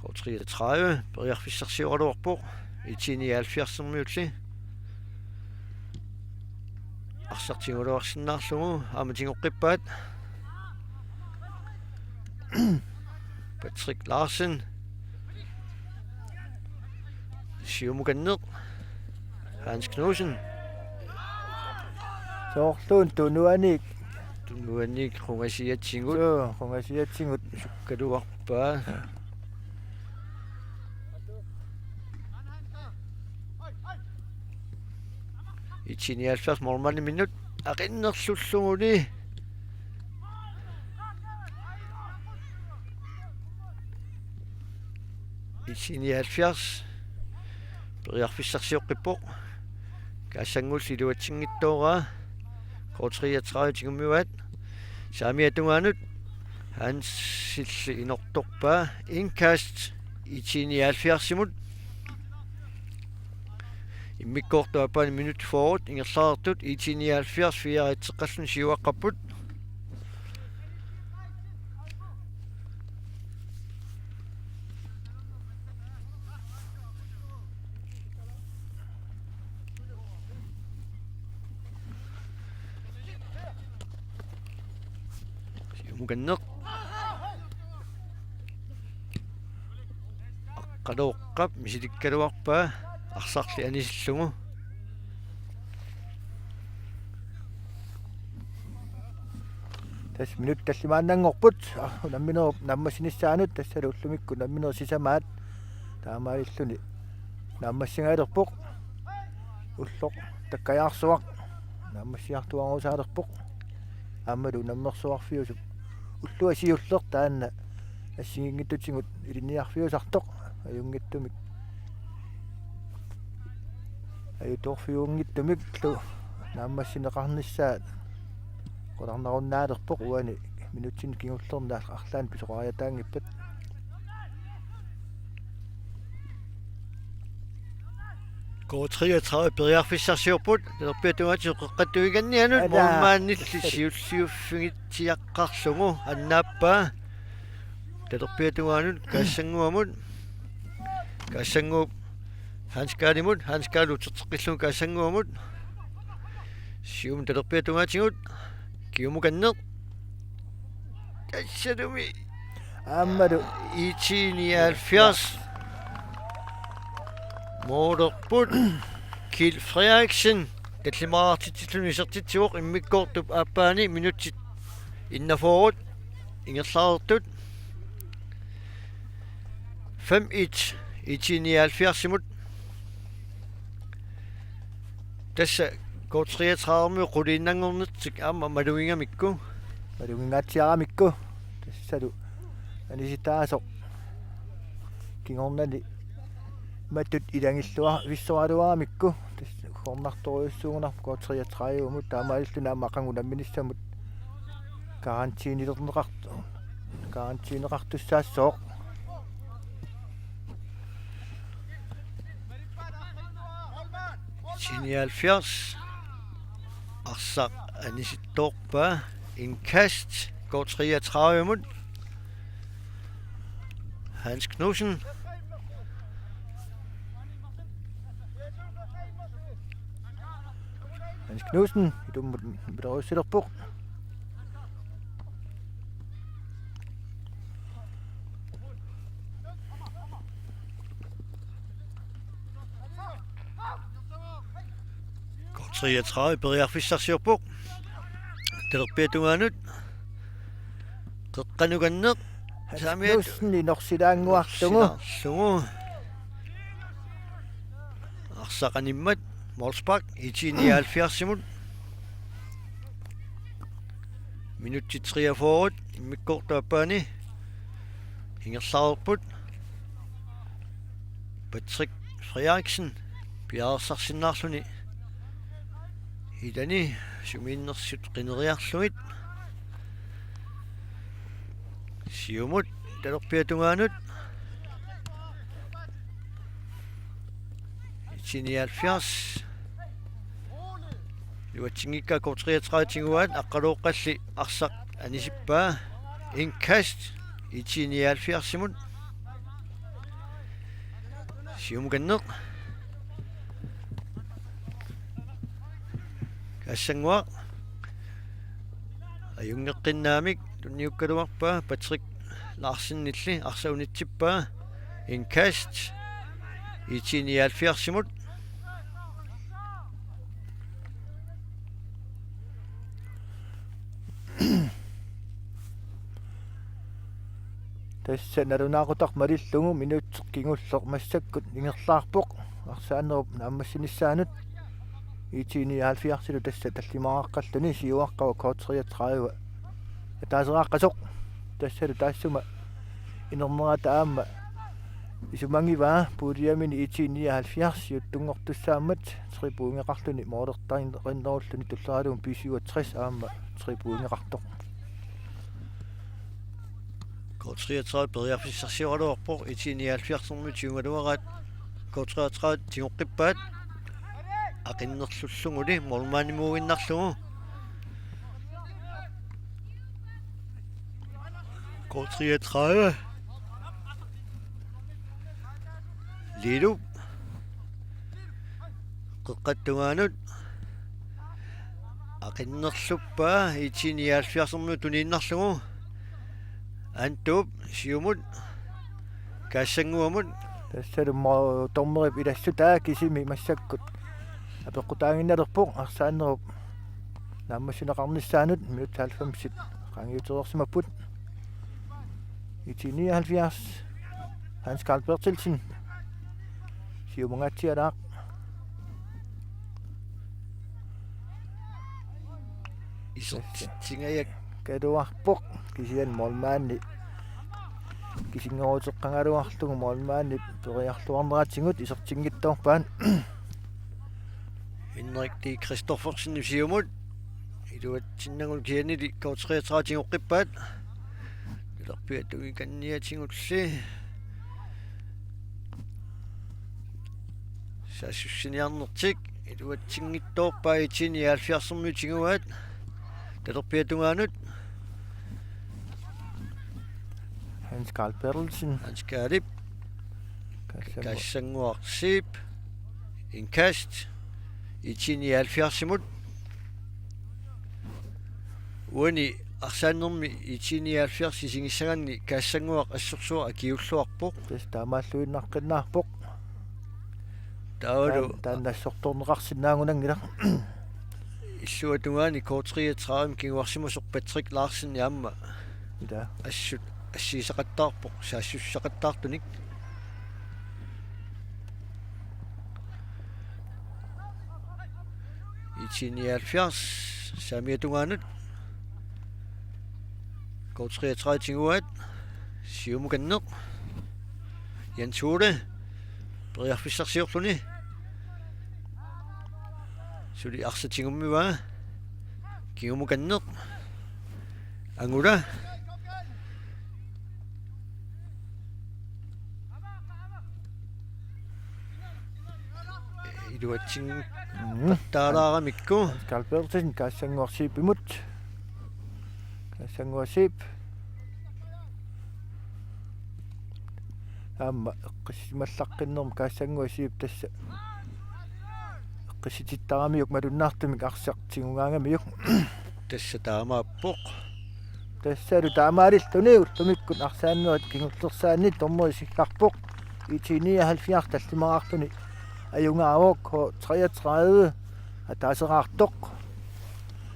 K33 periarfissarsiorluarpoq itiniaalfiarsermiulli arsartinguluarsinnaarlugu aamatingoqqippaat Patrick Larsen siumukanneq Hans Knudsen soorluun tunuanik qungasiatsingut qungasiatsingut sukkaluarpaa itiniaalfiars mormanni minut aqinnerlulluguli itiniaalfiars periarfissarsioqqippoq kaassangulli iluatsingittoora K33 tingummiuat Samiatungaanut Hans silli inortorpaa inkast itiniaalfiarsimut immikkortuapaani minut forward ingerlaartut itiniaalfiars 4-1 siuaqqapput siumukanneq qaluuqqap misitikkaluarpaa arsarli anisillungu tas minut tallimaannanngorput namminoo nammasinissaaanut tassalu ullumikku namminoo sisamaat taamaalilluni naammassingaalerpoq ulloq takkajaarsuaq naammassiartuarusaalerpoq aammalu nammersuarfiusuk ullua siulleq taanna ассигингиттутсигут илинниарфиусартоқ аюнгиттумик аюторфиунгиттумик лу нааммассинеқарниссаат qolарнаруннаалерпоқ уани минутсин кингуллернаа арлаан писоқариатаангиппат Gå 33 beriarfissarsiorput nerpiatuati qeqqattuigannianut mormaannilli siussiuffingitiaqqarlugu annaappaa talerpiatuaanut kaassanguamut kaassanguup hanskaalimut hanskaalu terteqqillugu kaassanguamut sium talerpiatuaatigut kiumukanneq tassalumi ааммалу itiiniaalfiars Moderput Kjeld Frederiksen tallimaartitilluni sertitsuoq immikkoortup aappaani minutsit innafoorut ingerlaartut 5-1 itiiniaalfiarsimut tassa K33 quliinnangornitsik aamma maluingamikku малунгингааtsiарамикку тассалу аниситааsoq кигорнали маттут илангиллуа виссуалуарамикку тасса хорнарторюссуугунар K33умут таамааллуна аммақангу намминиссамут карантинеқартуссаассооқ itiiniaalfiars arsaq anisittoorpaa inkast K33umut Hans Knudsen Hans Knudsen idummut milerussillerpoq K33 beriarfissarsiorpoq talerpiatuaanut qeqqanuganneq Knudsen inorsilaanguarlugu arsaqanimmat Molsbak itiiniaalfiarsimut minutsi 43 immikkoortuappaani ingerlaarput Patrick Frederiksen piarsarsinnaarluni idani sumiinnersut qineriarluit siumut talerpiatungaanut itiiniaalfiars luatsingikka K33-tinguat aqqaluuqqalli arsaq anisippaa inkast itiiniaalfiarsimut siumukanneq kaassangua ajungeqqinnaamik tunniukkaluarpaa Patrick Larsinnilli arsaunitippaa inkast itiiniaalfiarsimut тасса налунаақутақ малиллугу минуутсеққингуллеқ массаккут ингерлаарпоқ арсаанеруп нааммассиниссаанут itiiniaalfiarsilu tassa таллимааққаллуни сиуаққава K33 атаасерааққасоқ тассалу таассума инернерата аама исумангиваа пулиамини itiiniaalfiars юттунгортуссаамат трипуингеқарлуни моолертарин риннеруллуни туллералуун писиуа 60 аама трипуингеқартоқ K33 beriarfissarsiorluarpoq itiiniaalfiarsermi tiungaluarat K33 tingoqqippaat aqinnerlullunguli mormaanimuuginnarlugu K33 lilu qeqqattugaanut aqinnerluppaa itiiniaalfiarsermi tuniinnarlugu Antup siumut kaasanguamut тассалумма тормерип илассутаа кисими массаккут апеққутаангинналерпоқ арсааннеруп нааммасунеқарниссаанут минут 90 қангиутерерсимаппут 79 Hans Carl Bertelsen сиумангатсиалаақ исертингаяк кадуарпоқ кисиан молмаанни кисингоотеққангалуарлугу молмаанни периарлуарнератсигут исертингиттоорпаан Henrik D. Christoffersen siumut илуатсиннагул кианили коутриатраатингоққиппаат илерпиаттуги канниатингулли сассуссиниарнертик илуатсингиттоорпаа итини 70-мутигуаат талерпиатунгаанут Hans Carl Bertelsen анскаалип кассангуарсип инкаст итини 70-мут уани арсааннэрми итини 70 сисигиссаганни каассангуақ ассерсуа акиуллуарпоқ таамааллуиннаққиннаарпоқ таалу тааннассорторнеқарсинаагунангила иллуатунгаани коутриатраам кигуарсимусоқ Патрик Ларсен яамма ида ассут ассиисақаттаарпоқ саассуссақаттаартуник итини 70 самиатунгаанут коутриатраатингуаат сиумуканнеқ янсууле периарфиссарсиорлуни сули арсатингуммива киумуканнеқ ангула илуатсин таалаарамикку Carl Bertelsen каассангуарсииппимут каассангуарсиип аама эққиссималлаққиннерм каассангуасиип тасса эққиссититтарамиук малуннаартумик арсиартигунгаангамиук тасса таамааппоқ тассалу таамаалиллуниут тумиккут арсааннерат кингуллерсаанни тормерисиккарпоқ итини 70 таллимараартуни аюнгаавок 33 атаасераартоқ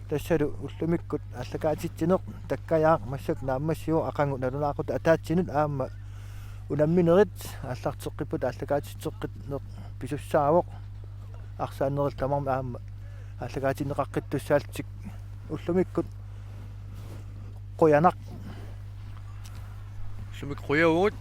тассалу уллумиккут аллагаатитсинеқ таккаяақ массак нааммассиу ақангу налунаақут атаатсинут аама унамминерит аллартеққиппут аллагаатитсеққит неқ писуссаавоқ арсааннерил тамарма аама аллагаатинеқаққиттуссаалтик уллумиккут қуянақ сумик қуяугут